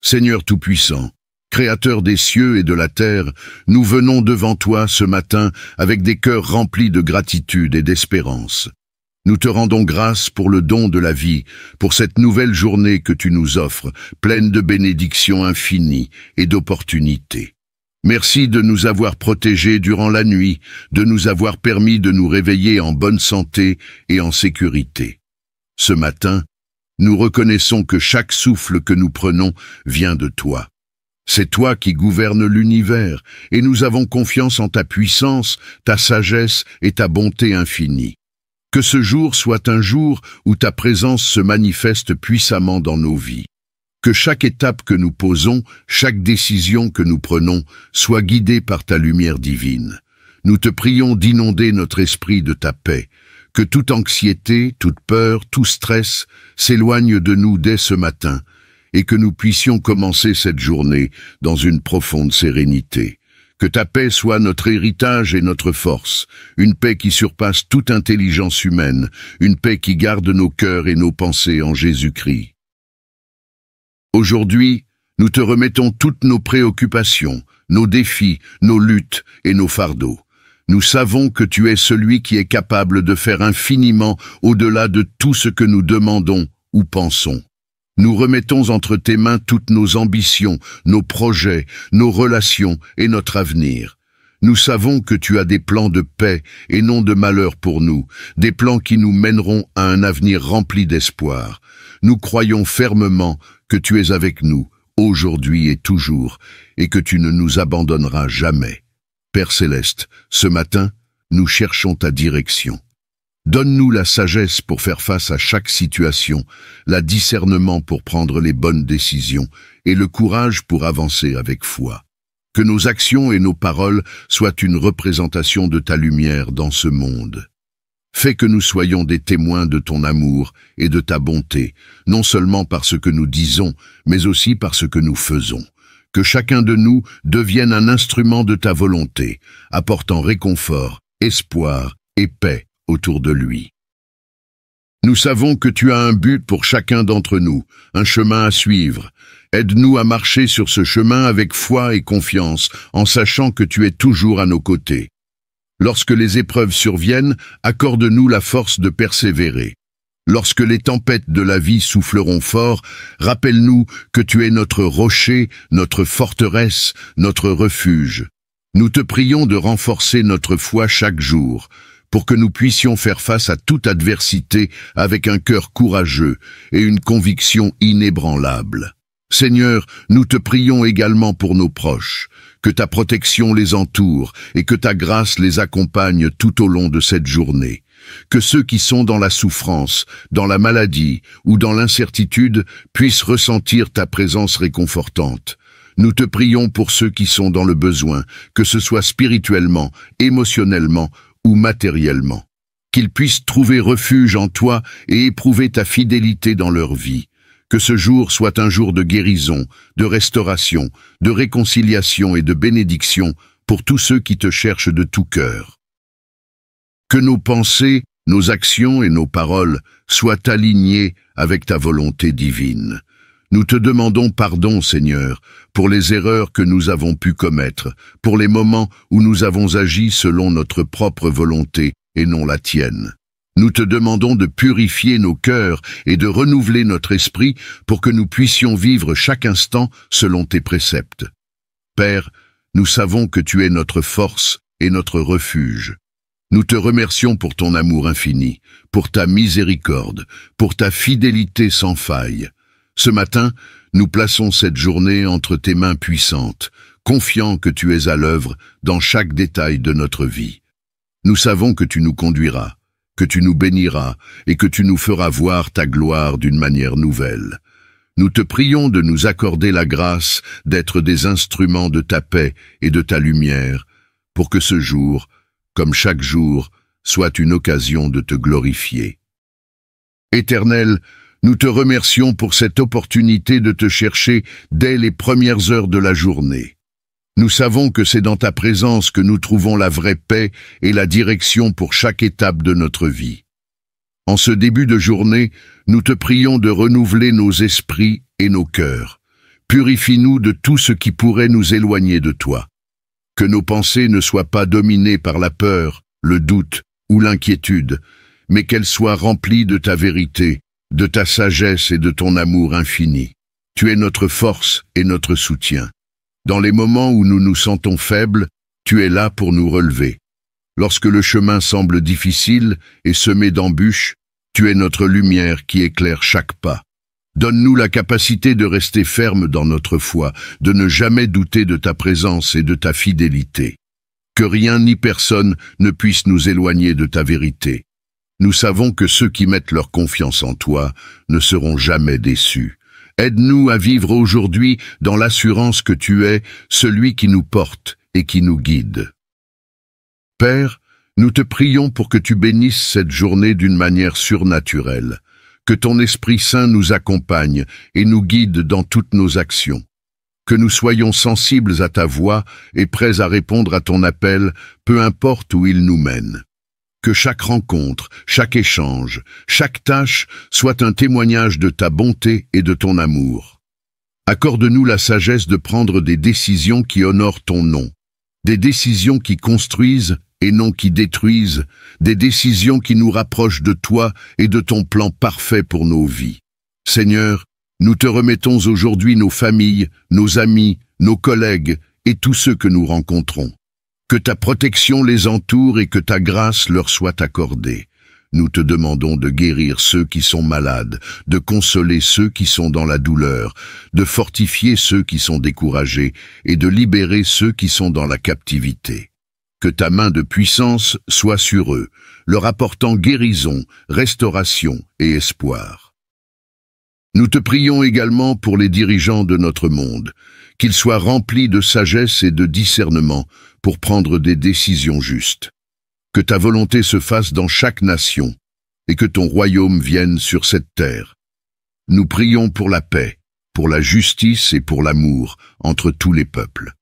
Seigneur Tout-Puissant, Créateur des cieux et de la terre, nous venons devant toi ce matin avec des cœurs remplis de gratitude et d'espérance. Nous te rendons grâce pour le don de la vie, pour cette nouvelle journée que tu nous offres, pleine de bénédictions infinies et d'opportunités. Merci de nous avoir protégés durant la nuit, de nous avoir permis de nous réveiller en bonne santé et en sécurité. Ce matin, nous reconnaissons que chaque souffle que nous prenons vient de toi. C'est toi qui gouvernes l'univers, et nous avons confiance en ta puissance, ta sagesse et ta bonté infinie. Que ce jour soit un jour où ta présence se manifeste puissamment dans nos vies. Que chaque étape que nous posons, chaque décision que nous prenons, soit guidée par ta lumière divine. Nous te prions d'inonder notre esprit de ta paix. Que toute anxiété, toute peur, tout stress s'éloigne de nous dès ce matin, et que nous puissions commencer cette journée dans une profonde sérénité. Que ta paix soit notre héritage et notre force, une paix qui surpasse toute intelligence humaine, une paix qui garde nos cœurs et nos pensées en Jésus-Christ. Aujourd'hui, nous te remettons toutes nos préoccupations, nos défis, nos luttes et nos fardeaux. Nous savons que tu es celui qui est capable de faire infiniment au-delà de tout ce que nous demandons ou pensons. Nous remettons entre tes mains toutes nos ambitions, nos projets, nos relations et notre avenir. Nous savons que tu as des plans de paix et non de malheur pour nous, des plans qui nous mèneront à un avenir rempli d'espoir. Nous croyons fermement que tu es avec nous, aujourd'hui et toujours, et que tu ne nous abandonneras jamais. Père Céleste, ce matin, nous cherchons ta direction. Donne-nous la sagesse pour faire face à chaque situation, la discernement pour prendre les bonnes décisions et le courage pour avancer avec foi. Que nos actions et nos paroles soient une représentation de ta lumière dans ce monde. Fais que nous soyons des témoins de ton amour et de ta bonté, non seulement par ce que nous disons, mais aussi par ce que nous faisons. Que chacun de nous devienne un instrument de ta volonté, apportant réconfort, espoir et paix autour de lui. Nous savons que tu as un but pour chacun d'entre nous, un chemin à suivre. Aide-nous à marcher sur ce chemin avec foi et confiance, en sachant que tu es toujours à nos côtés. Lorsque les épreuves surviennent, accorde-nous la force de persévérer. Lorsque les tempêtes de la vie souffleront fort, rappelle-nous que tu es notre rocher, notre forteresse, notre refuge. Nous te prions de renforcer notre foi chaque jour, pour que nous puissions faire face à toute adversité avec un cœur courageux et une conviction inébranlable. Seigneur, nous te prions également pour nos proches, que ta protection les entoure et que ta grâce les accompagne tout au long de cette journée. Que ceux qui sont dans la souffrance, dans la maladie ou dans l'incertitude puissent ressentir ta présence réconfortante. Nous te prions pour ceux qui sont dans le besoin, que ce soit spirituellement, émotionnellement ou matériellement. Qu'ils puissent trouver refuge en toi et éprouver ta fidélité dans leur vie. Que ce jour soit un jour de guérison, de restauration, de réconciliation et de bénédiction pour tous ceux qui te cherchent de tout cœur. Que nos pensées, nos actions et nos paroles soient alignées avec ta volonté divine. Nous te demandons pardon, Seigneur, pour les erreurs que nous avons pu commettre, pour les moments où nous avons agi selon notre propre volonté et non la tienne. Nous te demandons de purifier nos cœurs et de renouveler notre esprit pour que nous puissions vivre chaque instant selon tes préceptes. Père, nous savons que tu es notre force et notre refuge. Nous te remercions pour ton amour infini, pour ta miséricorde, pour ta fidélité sans faille. Ce matin, nous plaçons cette journée entre tes mains puissantes, confiants que tu es à l'œuvre dans chaque détail de notre vie. Nous savons que tu nous conduiras, que tu nous béniras et que tu nous feras voir ta gloire d'une manière nouvelle. Nous te prions de nous accorder la grâce d'être des instruments de ta paix et de ta lumière, pour que ce jour, comme chaque jour, soit une occasion de te glorifier. Éternel, nous te remercions pour cette opportunité de te chercher dès les premières heures de la journée. Nous savons que c'est dans ta présence que nous trouvons la vraie paix et la direction pour chaque étape de notre vie. En ce début de journée, nous te prions de renouveler nos esprits et nos cœurs. Purifie-nous de tout ce qui pourrait nous éloigner de toi. Que nos pensées ne soient pas dominées par la peur, le doute ou l'inquiétude, mais qu'elles soient remplies de ta vérité, de ta sagesse et de ton amour infini. Tu es notre force et notre soutien. Dans les moments où nous nous sentons faibles, tu es là pour nous relever. Lorsque le chemin semble difficile et semé d'embûches, tu es notre lumière qui éclaire chaque pas. Donne-nous la capacité de rester ferme dans notre foi, de ne jamais douter de ta présence et de ta fidélité. Que rien ni personne ne puisse nous éloigner de ta vérité. Nous savons que ceux qui mettent leur confiance en toi ne seront jamais déçus. Aide-nous à vivre aujourd'hui dans l'assurance que tu es celui qui nous porte et qui nous guide. Père, nous te prions pour que tu bénisses cette journée d'une manière surnaturelle, que ton Esprit Saint nous accompagne et nous guide dans toutes nos actions, que nous soyons sensibles à ta voix et prêts à répondre à ton appel, peu importe où il nous mène. Que chaque rencontre, chaque échange, chaque tâche soit un témoignage de ta bonté et de ton amour. Accorde-nous la sagesse de prendre des décisions qui honorent ton nom, des décisions qui construisent et non qui détruisent, des décisions qui nous rapprochent de toi et de ton plan parfait pour nos vies. Seigneur, nous te remettons aujourd'hui nos familles, nos amis, nos collègues et tous ceux que nous rencontrons. Que ta protection les entoure et que ta grâce leur soit accordée. Nous te demandons de guérir ceux qui sont malades, de consoler ceux qui sont dans la douleur, de fortifier ceux qui sont découragés et de libérer ceux qui sont dans la captivité. Que ta main de puissance soit sur eux, leur apportant guérison, restauration et espoir. Nous te prions également pour les dirigeants de notre monde, qu'ils soient remplis de sagesse et de discernement pour prendre des décisions justes. Que ta volonté se fasse dans chaque nation et que ton royaume vienne sur cette terre. Nous prions pour la paix, pour la justice et pour l'amour entre tous les peuples.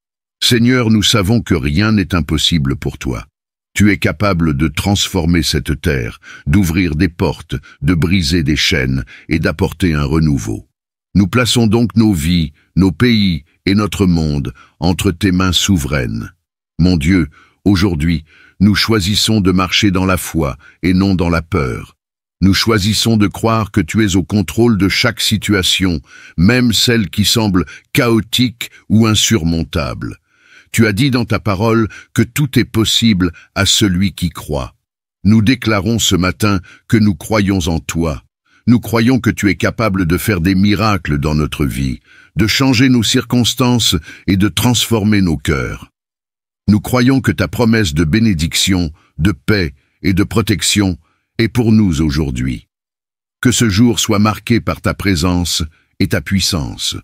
Seigneur, nous savons que rien n'est impossible pour toi. Tu es capable de transformer cette terre, d'ouvrir des portes, de briser des chaînes et d'apporter un renouveau. Nous plaçons donc nos vies, nos pays et notre monde entre tes mains souveraines. Mon Dieu, aujourd'hui, nous choisissons de marcher dans la foi et non dans la peur. Nous choisissons de croire que tu es au contrôle de chaque situation, même celle qui semble chaotique ou insurmontable. Tu as dit dans ta parole que tout est possible à celui qui croit. Nous déclarons ce matin que nous croyons en toi. Nous croyons que tu es capable de faire des miracles dans notre vie, de changer nos circonstances et de transformer nos cœurs. Nous croyons que ta promesse de bénédiction, de paix et de protection est pour nous aujourd'hui. Que ce jour soit marqué par ta présence et ta puissance.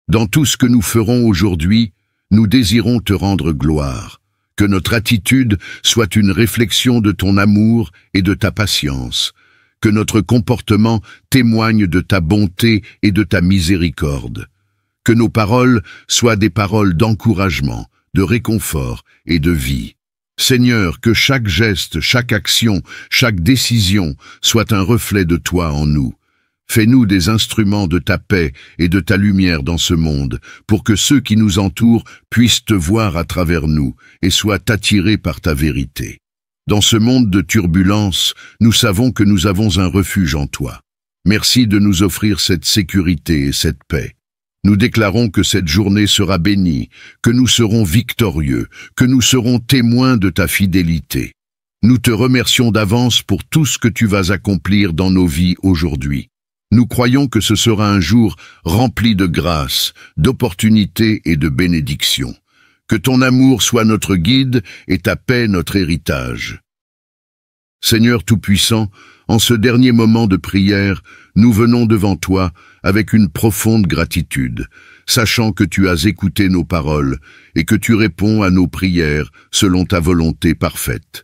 Dans tout ce que nous ferons aujourd'hui, nous désirons te rendre gloire. Que notre attitude soit une réflexion de ton amour et de ta patience. Que notre comportement témoigne de ta bonté et de ta miséricorde. Que nos paroles soient des paroles d'encouragement, de réconfort et de vie. Seigneur, que chaque geste, chaque action, chaque décision soit un reflet de toi en nous. Fais-nous des instruments de ta paix et de ta lumière dans ce monde, pour que ceux qui nous entourent puissent te voir à travers nous et soient attirés par ta vérité. Dans ce monde de turbulences, nous savons que nous avons un refuge en toi. Merci de nous offrir cette sécurité et cette paix. Nous déclarons que cette journée sera bénie, que nous serons victorieux, que nous serons témoins de ta fidélité. Nous te remercions d'avance pour tout ce que tu vas accomplir dans nos vies aujourd'hui. Nous croyons que ce sera un jour rempli de grâce, d'opportunités et de bénédictions. Que ton amour soit notre guide et ta paix notre héritage. Seigneur Tout-Puissant, en ce dernier moment de prière, nous venons devant toi avec une profonde gratitude, sachant que tu as écouté nos paroles et que tu réponds à nos prières selon ta volonté parfaite.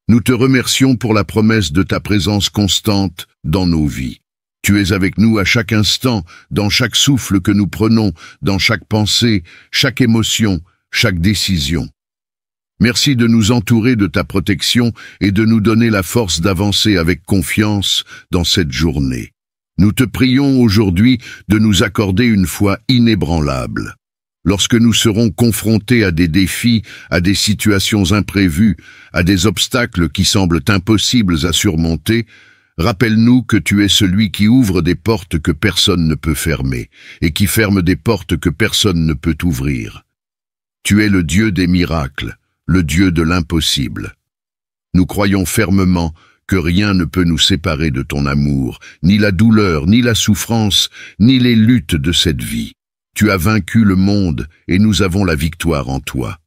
Nous te remercions pour la promesse de ta présence constante dans nos vies. Tu es avec nous à chaque instant, dans chaque souffle que nous prenons, dans chaque pensée, chaque émotion, chaque décision. Merci de nous entourer de ta protection et de nous donner la force d'avancer avec confiance dans cette journée. Nous te prions aujourd'hui de nous accorder une foi inébranlable. Lorsque nous serons confrontés à des défis, à des situations imprévues, à des obstacles qui semblent impossibles à surmonter, rappelle-nous que tu es celui qui ouvre des portes que personne ne peut fermer, et qui ferme des portes que personne ne peut ouvrir. Tu es le Dieu des miracles, le Dieu de l'impossible. Nous croyons fermement que rien ne peut nous séparer de ton amour, ni la douleur, ni la souffrance, ni les luttes de cette vie. Tu as vaincu le monde et nous avons la victoire en toi.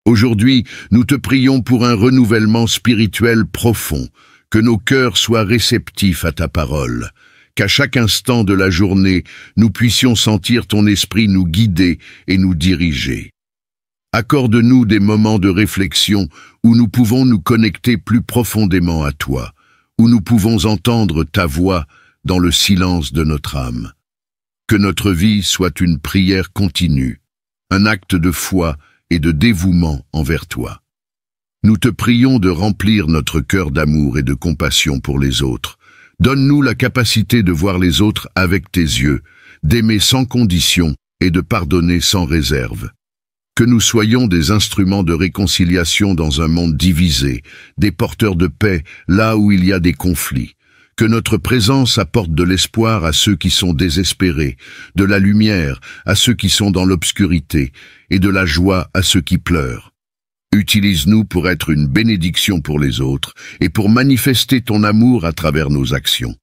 Aujourd'hui, nous te prions pour un renouvellement spirituel profond, que nos cœurs soient réceptifs à ta parole, qu'à chaque instant de la journée, nous puissions sentir ton esprit nous guider et nous diriger. Accorde-nous des moments de réflexion où nous pouvons nous connecter plus profondément à toi, où nous pouvons entendre ta voix dans le silence de notre âme. Que notre vie soit une prière continue, un acte de foi et de dévouement envers toi. Nous te prions de remplir notre cœur d'amour et de compassion pour les autres. Donne-nous la capacité de voir les autres avec tes yeux, d'aimer sans condition et de pardonner sans réserve. Que nous soyons des instruments de réconciliation dans un monde divisé, des porteurs de paix là où il y a des conflits. Que notre présence apporte de l'espoir à ceux qui sont désespérés, de la lumière à ceux qui sont dans l'obscurité et de la joie à ceux qui pleurent. Utilise-nous pour être une bénédiction pour les autres et pour manifester ton amour à travers nos actions.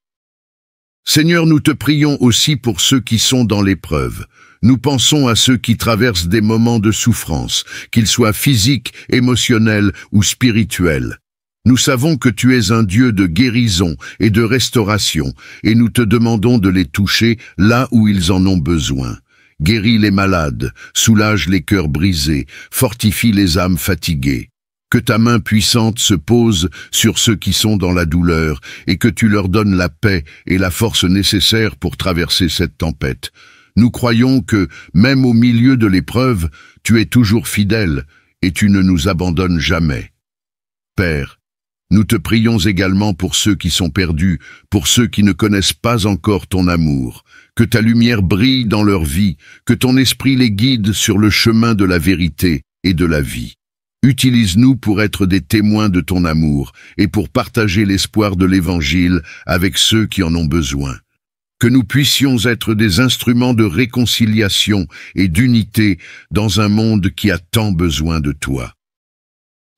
Seigneur, nous te prions aussi pour ceux qui sont dans l'épreuve. Nous pensons à ceux qui traversent des moments de souffrance, qu'ils soient physiques, émotionnels ou spirituels. Nous savons que tu es un Dieu de guérison et de restauration, et nous te demandons de les toucher là où ils en ont besoin. Guéris les malades, soulage les cœurs brisés, fortifie les âmes fatiguées. Que ta main puissante se pose sur ceux qui sont dans la douleur, et que tu leur donnes la paix et la force nécessaires pour traverser cette tempête. Nous croyons que, même au milieu de l'épreuve, tu es toujours fidèle, et tu ne nous abandonnes jamais. Père, nous te prions également pour ceux qui sont perdus, pour ceux qui ne connaissent pas encore ton amour. Que ta lumière brille dans leur vie, que ton esprit les guide sur le chemin de la vérité et de la vie. Utilise-nous pour être des témoins de ton amour et pour partager l'espoir de l'Évangile avec ceux qui en ont besoin. Que nous puissions être des instruments de réconciliation et d'unité dans un monde qui a tant besoin de toi.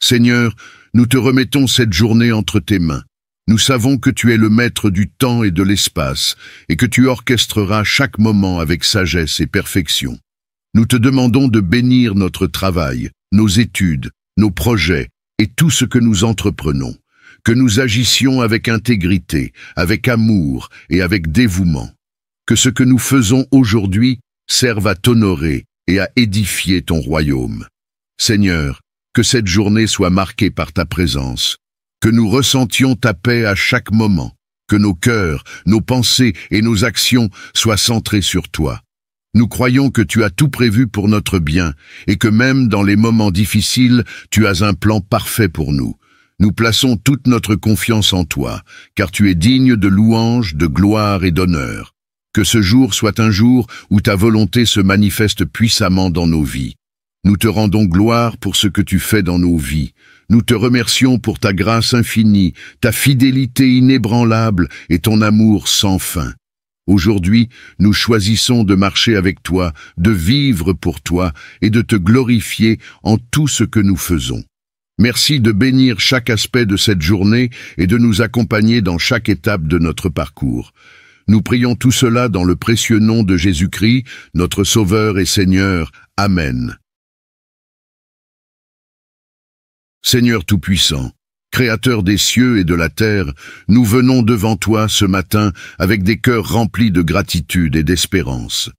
Seigneur, nous te remettons cette journée entre tes mains. Nous savons que tu es le maître du temps et de l'espace, et que tu orchestreras chaque moment avec sagesse et perfection. Nous te demandons de bénir notre travail, nos études, nos projets et tout ce que nous entreprenons. Que nous agissions avec intégrité, avec amour et avec dévouement. Que ce que nous faisons aujourd'hui serve à t'honorer et à édifier ton royaume. Seigneur, que cette journée soit marquée par ta présence, que nous ressentions ta paix à chaque moment, que nos cœurs, nos pensées et nos actions soient centrés sur toi. Nous croyons que tu as tout prévu pour notre bien et que même dans les moments difficiles, tu as un plan parfait pour nous. Nous plaçons toute notre confiance en toi, car tu es digne de louange, de gloire et d'honneur. Que ce jour soit un jour où ta volonté se manifeste puissamment dans nos vies. Nous te rendons gloire pour ce que tu fais dans nos vies. Nous te remercions pour ta grâce infinie, ta fidélité inébranlable et ton amour sans fin. Aujourd'hui, nous choisissons de marcher avec toi, de vivre pour toi et de te glorifier en tout ce que nous faisons. Merci de bénir chaque aspect de cette journée et de nous accompagner dans chaque étape de notre parcours. Nous prions tout cela dans le précieux nom de Jésus-Christ, notre Sauveur et Seigneur. Amen. Seigneur Tout-Puissant, Créateur des cieux et de la terre, nous venons devant toi ce matin avec des cœurs remplis de gratitude et d'espérance.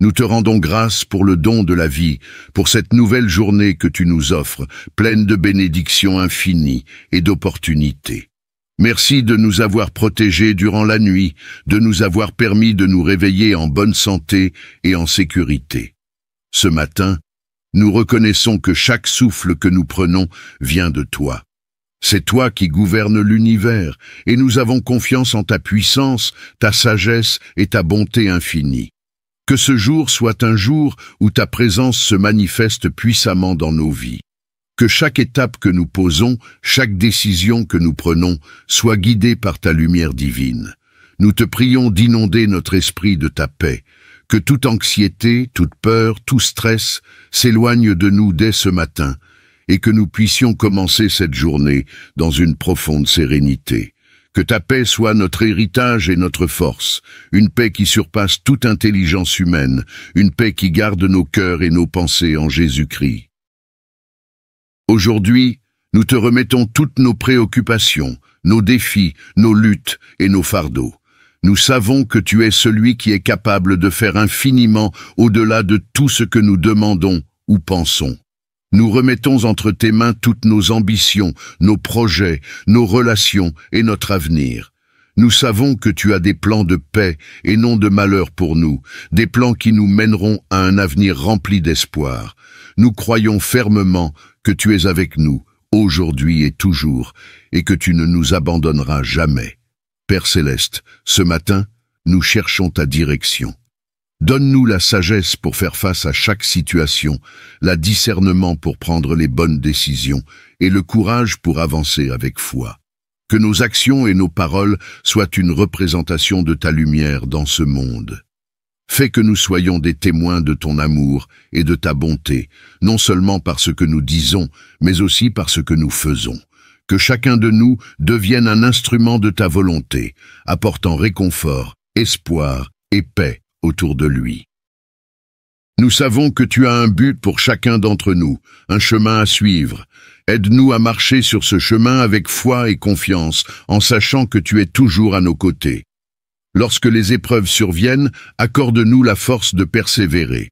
Nous te rendons grâce pour le don de la vie, pour cette nouvelle journée que tu nous offres, pleine de bénédictions infinies et d'opportunités. Merci de nous avoir protégés durant la nuit, de nous avoir permis de nous réveiller en bonne santé et en sécurité. Ce matin, nous reconnaissons que chaque souffle que nous prenons vient de toi. C'est toi qui gouvernes l'univers, et nous avons confiance en ta puissance, ta sagesse et ta bonté infinie. Que ce jour soit un jour où ta présence se manifeste puissamment dans nos vies. Que chaque étape que nous posons, chaque décision que nous prenons, soit guidée par ta lumière divine. Nous te prions d'inonder notre esprit de ta paix. Que toute anxiété, toute peur, tout stress s'éloigne de nous dès ce matin, et que nous puissions commencer cette journée dans une profonde sérénité. Que ta paix soit notre héritage et notre force, une paix qui surpasse toute intelligence humaine, une paix qui garde nos cœurs et nos pensées en Jésus-Christ. Aujourd'hui, nous te remettons toutes nos préoccupations, nos défis, nos luttes et nos fardeaux. Nous savons que tu es celui qui est capable de faire infiniment au-delà de tout ce que nous demandons ou pensons. Nous remettons entre tes mains toutes nos ambitions, nos projets, nos relations et notre avenir. Nous savons que tu as des plans de paix et non de malheur pour nous, des plans qui nous mèneront à un avenir rempli d'espoir. Nous croyons fermement que tu es avec nous, aujourd'hui et toujours, et que tu ne nous abandonneras jamais. Père Céleste, ce matin, nous cherchons ta direction. Donne-nous la sagesse pour faire face à chaque situation, la discernement pour prendre les bonnes décisions et le courage pour avancer avec foi. Que nos actions et nos paroles soient une représentation de ta lumière dans ce monde. Fais que nous soyons des témoins de ton amour et de ta bonté, non seulement par ce que nous disons, mais aussi par ce que nous faisons. Que chacun de nous devienne un instrument de ta volonté, apportant réconfort, espoir et paix autour de lui. Nous savons que tu as un but pour chacun d'entre nous, un chemin à suivre. Aide-nous à marcher sur ce chemin avec foi et confiance, en sachant que tu es toujours à nos côtés. Lorsque les épreuves surviennent, accorde-nous la force de persévérer.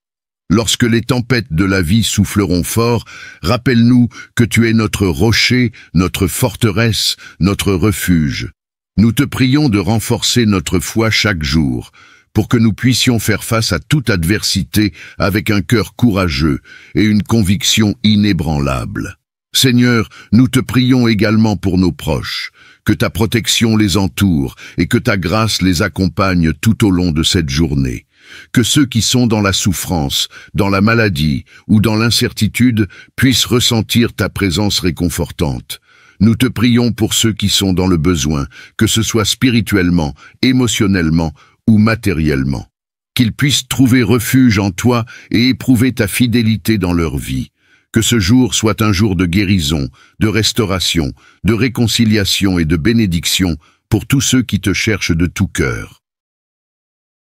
Lorsque les tempêtes de la vie souffleront fort, rappelle-nous que tu es notre rocher, notre forteresse, notre refuge. Nous te prions de renforcer notre foi chaque jour, pour que nous puissions faire face à toute adversité avec un cœur courageux et une conviction inébranlable. Seigneur, nous te prions également pour nos proches, que ta protection les entoure et que ta grâce les accompagne tout au long de cette journée. Que ceux qui sont dans la souffrance, dans la maladie ou dans l'incertitude puissent ressentir ta présence réconfortante. Nous te prions pour ceux qui sont dans le besoin, que ce soit spirituellement, émotionnellement ou matériellement. Qu'ils puissent trouver refuge en toi et éprouver ta fidélité dans leur vie. Que ce jour soit un jour de guérison, de restauration, de réconciliation et de bénédiction pour tous ceux qui te cherchent de tout cœur.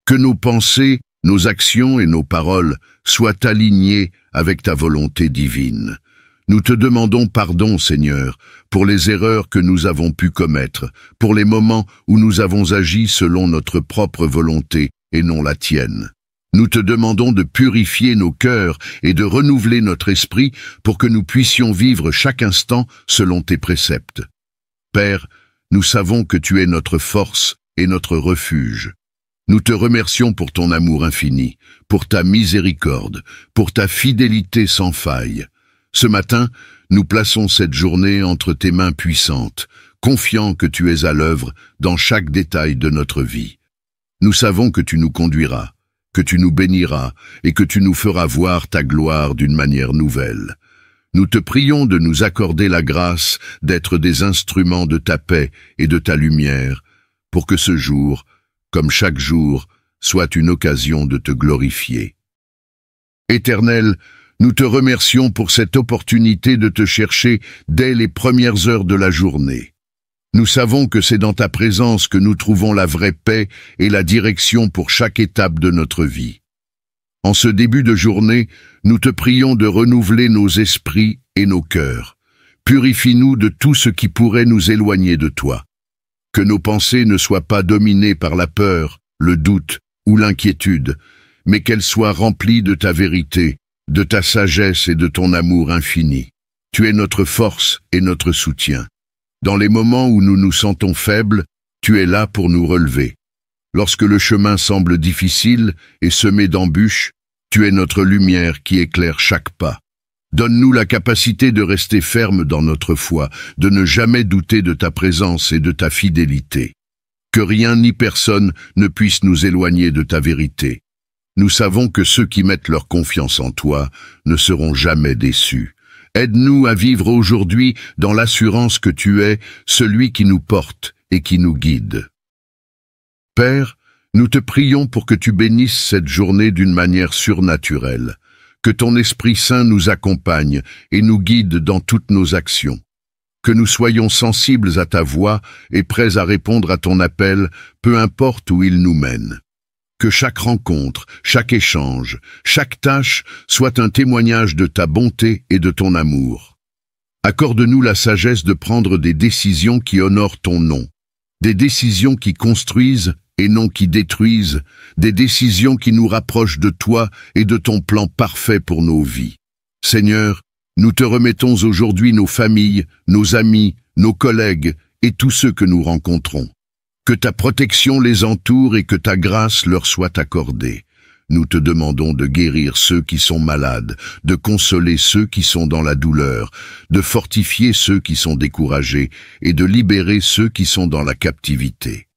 Que nos pensées, nos actions et nos paroles soient alignées avec ta volonté divine. Nous te demandons pardon, Seigneur, pour les erreurs que nous avons pu commettre, pour les moments où nous avons agi selon notre propre volonté et non la tienne. Nous te demandons de purifier nos cœurs et de renouveler notre esprit pour que nous puissions vivre chaque instant selon tes préceptes. Père, nous savons que tu es notre force et notre refuge. Nous te remercions pour ton amour infini, pour ta miséricorde, pour ta fidélité sans faille. Ce matin, nous plaçons cette journée entre tes mains puissantes, confiants que tu es à l'œuvre dans chaque détail de notre vie. Nous savons que tu nous conduiras, que tu nous béniras et que tu nous feras voir ta gloire d'une manière nouvelle. Nous te prions de nous accorder la grâce d'être des instruments de ta paix et de ta lumière, pour que ce jour, comme chaque jour, soit une occasion de te glorifier. Éternel, nous te remercions pour cette opportunité de te chercher dès les premières heures de la journée. Nous savons que c'est dans ta présence que nous trouvons la vraie paix et la direction pour chaque étape de notre vie. En ce début de journée, nous te prions de renouveler nos esprits et nos cœurs. Purifie-nous de tout ce qui pourrait nous éloigner de toi. Que nos pensées ne soient pas dominées par la peur, le doute ou l'inquiétude, mais qu'elles soient remplies de ta vérité, de ta sagesse et de ton amour infini. Tu es notre force et notre soutien. Dans les moments où nous nous sentons faibles, tu es là pour nous relever. Lorsque le chemin semble difficile et semé d'embûches, tu es notre lumière qui éclaire chaque pas. Donne-nous la capacité de rester ferme dans notre foi, de ne jamais douter de ta présence et de ta fidélité. Que rien ni personne ne puisse nous éloigner de ta vérité. Nous savons que ceux qui mettent leur confiance en toi ne seront jamais déçus. Aide-nous à vivre aujourd'hui dans l'assurance que tu es celui qui nous porte et qui nous guide. Père, nous te prions pour que tu bénisses cette journée d'une manière surnaturelle, que ton Esprit Saint nous accompagne et nous guide dans toutes nos actions, que nous soyons sensibles à ta voix et prêts à répondre à ton appel, peu importe où il nous mène. Que chaque rencontre, chaque échange, chaque tâche soit un témoignage de ta bonté et de ton amour. Accorde-nous la sagesse de prendre des décisions qui honorent ton nom, des décisions qui construisent et non qui détruisent, des décisions qui nous rapprochent de toi et de ton plan parfait pour nos vies. Seigneur, nous te remettons aujourd'hui nos familles, nos amis, nos collègues et tous ceux que nous rencontrons. Que ta protection les entoure et que ta grâce leur soit accordée. Nous te demandons de guérir ceux qui sont malades, de consoler ceux qui sont dans la douleur, de fortifier ceux qui sont découragés et de libérer ceux qui sont dans la captivité.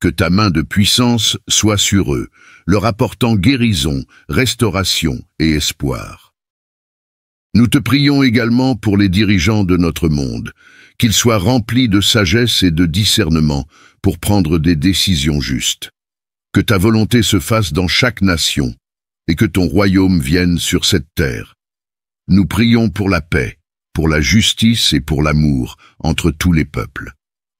Que ta main de puissance soit sur eux, leur apportant guérison, restauration et espoir. Nous te prions également pour les dirigeants de notre monde, qu'ils soient remplis de sagesse et de discernement pour prendre des décisions justes. Que ta volonté se fasse dans chaque nation et que ton royaume vienne sur cette terre. Nous prions pour la paix, pour la justice et pour l'amour entre tous les peuples.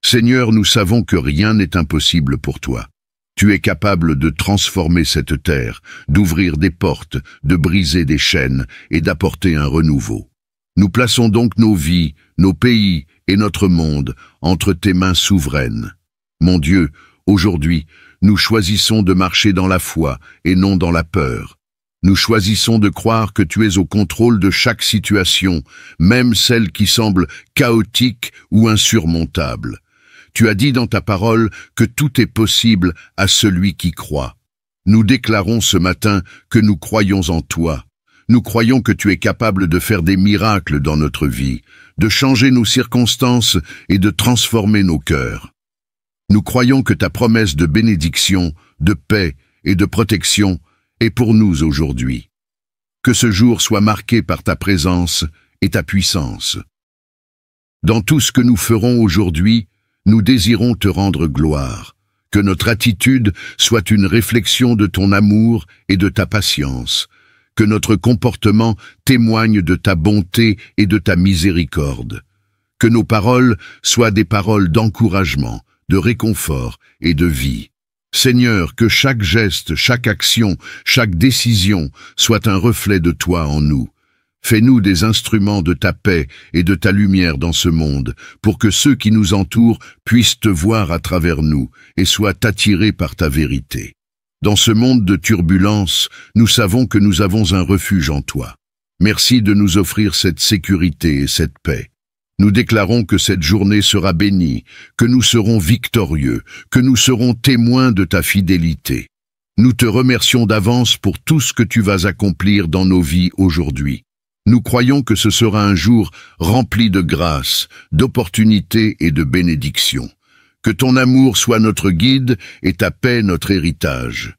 Seigneur, nous savons que rien n'est impossible pour toi. Tu es capable de transformer cette terre, d'ouvrir des portes, de briser des chaînes et d'apporter un renouveau. Nous plaçons donc nos vies, nos pays et notre monde entre tes mains souveraines. Mon Dieu, aujourd'hui, nous choisissons de marcher dans la foi et non dans la peur. Nous choisissons de croire que tu es au contrôle de chaque situation, même celle qui semble chaotique ou insurmontable. Tu as dit dans ta parole que tout est possible à celui qui croit. Nous déclarons ce matin que nous croyons en toi. Nous croyons que tu es capable de faire des miracles dans notre vie, de changer nos circonstances et de transformer nos cœurs. Nous croyons que ta promesse de bénédiction, de paix et de protection est pour nous aujourd'hui. Que ce jour soit marqué par ta présence et ta puissance. Dans tout ce que nous ferons aujourd'hui, nous désirons te rendre gloire, que notre attitude soit une réflexion de ton amour et de ta patience, que notre comportement témoigne de ta bonté et de ta miséricorde, que nos paroles soient des paroles d'encouragement, de réconfort et de vie. Seigneur, que chaque geste, chaque action, chaque décision soit un reflet de toi en nous. Fais-nous des instruments de ta paix et de ta lumière dans ce monde, pour que ceux qui nous entourent puissent te voir à travers nous et soient attirés par ta vérité. Dans ce monde de turbulences, nous savons que nous avons un refuge en toi. Merci de nous offrir cette sécurité et cette paix. Nous déclarons que cette journée sera bénie, que nous serons victorieux, que nous serons témoins de ta fidélité. Nous te remercions d'avance pour tout ce que tu vas accomplir dans nos vies aujourd'hui. Nous croyons que ce sera un jour rempli de grâce, d'opportunités et de bénédictions. Que ton amour soit notre guide et ta paix notre héritage.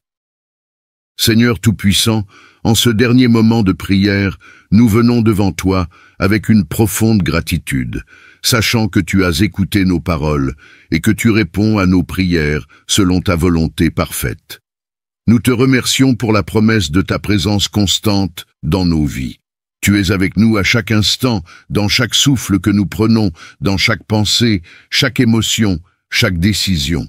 Seigneur Tout-Puissant, en ce dernier moment de prière, nous venons devant toi avec une profonde gratitude, sachant que tu as écouté nos paroles et que tu réponds à nos prières selon ta volonté parfaite. Nous te remercions pour la promesse de ta présence constante dans nos vies. Tu es avec nous à chaque instant, dans chaque souffle que nous prenons, dans chaque pensée, chaque émotion, chaque décision.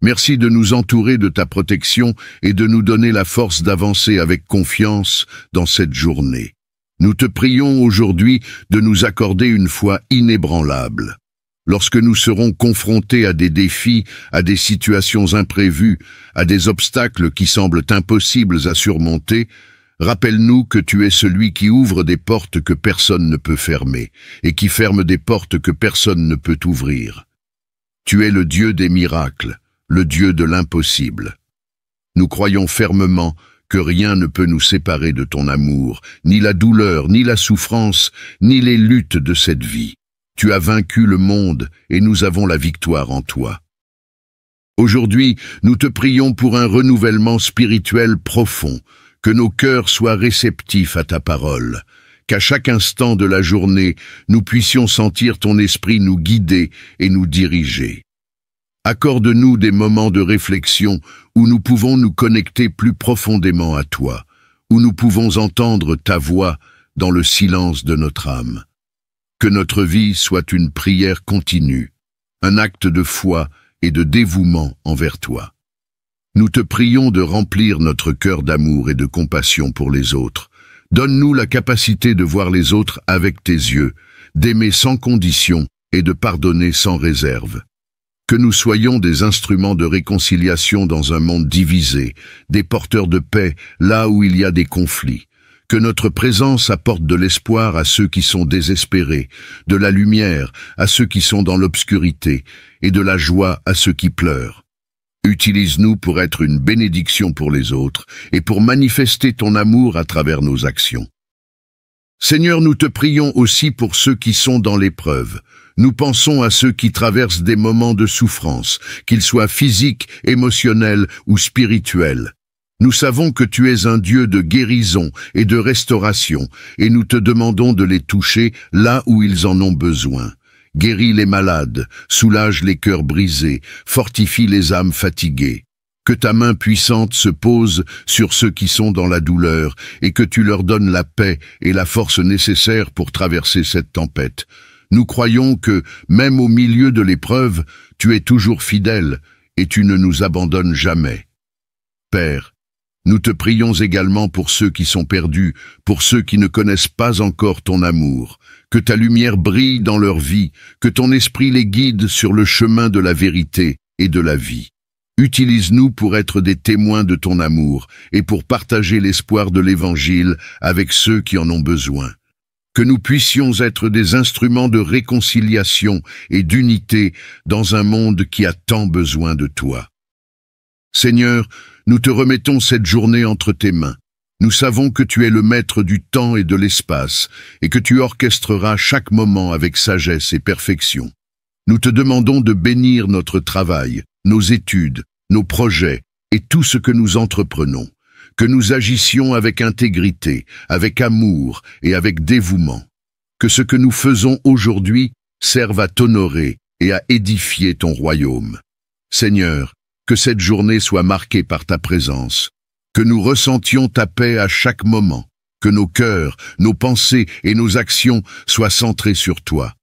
Merci de nous entourer de ta protection et de nous donner la force d'avancer avec confiance dans cette journée. Nous te prions aujourd'hui de nous accorder une foi inébranlable. Lorsque nous serons confrontés à des défis, à des situations imprévues, à des obstacles qui semblent impossibles à surmonter, rappelle-nous que tu es celui qui ouvre des portes que personne ne peut fermer et qui ferme des portes que personne ne peut ouvrir. Tu es le Dieu des miracles, le Dieu de l'impossible. Nous croyons fermement que rien ne peut nous séparer de ton amour, ni la douleur, ni la souffrance, ni les luttes de cette vie. Tu as vaincu le monde et nous avons la victoire en toi. Aujourd'hui, nous te prions pour un renouvellement spirituel profond, que nos cœurs soient réceptifs à ta parole, qu'à chaque instant de la journée, nous puissions sentir ton esprit nous guider et nous diriger. Accorde-nous des moments de réflexion où nous pouvons nous connecter plus profondément à toi, où nous pouvons entendre ta voix dans le silence de notre âme. Que notre vie soit une prière continue, un acte de foi et de dévouement envers toi. Nous te prions de remplir notre cœur d'amour et de compassion pour les autres. Donne-nous la capacité de voir les autres avec tes yeux, d'aimer sans condition et de pardonner sans réserve. Que nous soyons des instruments de réconciliation dans un monde divisé, des porteurs de paix là où il y a des conflits. Que notre présence apporte de l'espoir à ceux qui sont désespérés, de la lumière à ceux qui sont dans l'obscurité et de la joie à ceux qui pleurent. Utilise-nous pour être une bénédiction pour les autres et pour manifester ton amour à travers nos actions. Seigneur, nous te prions aussi pour ceux qui sont dans l'épreuve. Nous pensons à ceux qui traversent des moments de souffrance, qu'ils soient physiques, émotionnels ou spirituels. Nous savons que tu es un Dieu de guérison et de restauration, et nous te demandons de les toucher là où ils en ont besoin. Guéris les malades, soulage les cœurs brisés, fortifie les âmes fatiguées. Que ta main puissante se pose sur ceux qui sont dans la douleur, et que tu leur donnes la paix et la force nécessaires pour traverser cette tempête. Nous croyons que, même au milieu de l'épreuve, tu es toujours fidèle, et tu ne nous abandonnes jamais. Père, nous te prions également pour ceux qui sont perdus, pour ceux qui ne connaissent pas encore ton amour. Que ta lumière brille dans leur vie, que ton esprit les guide sur le chemin de la vérité et de la vie. Utilise-nous pour être des témoins de ton amour et pour partager l'espoir de l'Évangile avec ceux qui en ont besoin. Que nous puissions être des instruments de réconciliation et d'unité dans un monde qui a tant besoin de toi. Seigneur, nous te remettons cette journée entre tes mains. Nous savons que tu es le maître du temps et de l'espace, et que tu orchestreras chaque moment avec sagesse et perfection. Nous te demandons de bénir notre travail, nos études, nos projets et tout ce que nous entreprenons. Que nous agissions avec intégrité, avec amour et avec dévouement. Que ce que nous faisons aujourd'hui serve à t'honorer et à édifier ton royaume. Seigneur, que cette journée soit marquée par ta présence, que nous ressentions ta paix à chaque moment, que nos cœurs, nos pensées et nos actions soient centrés sur toi.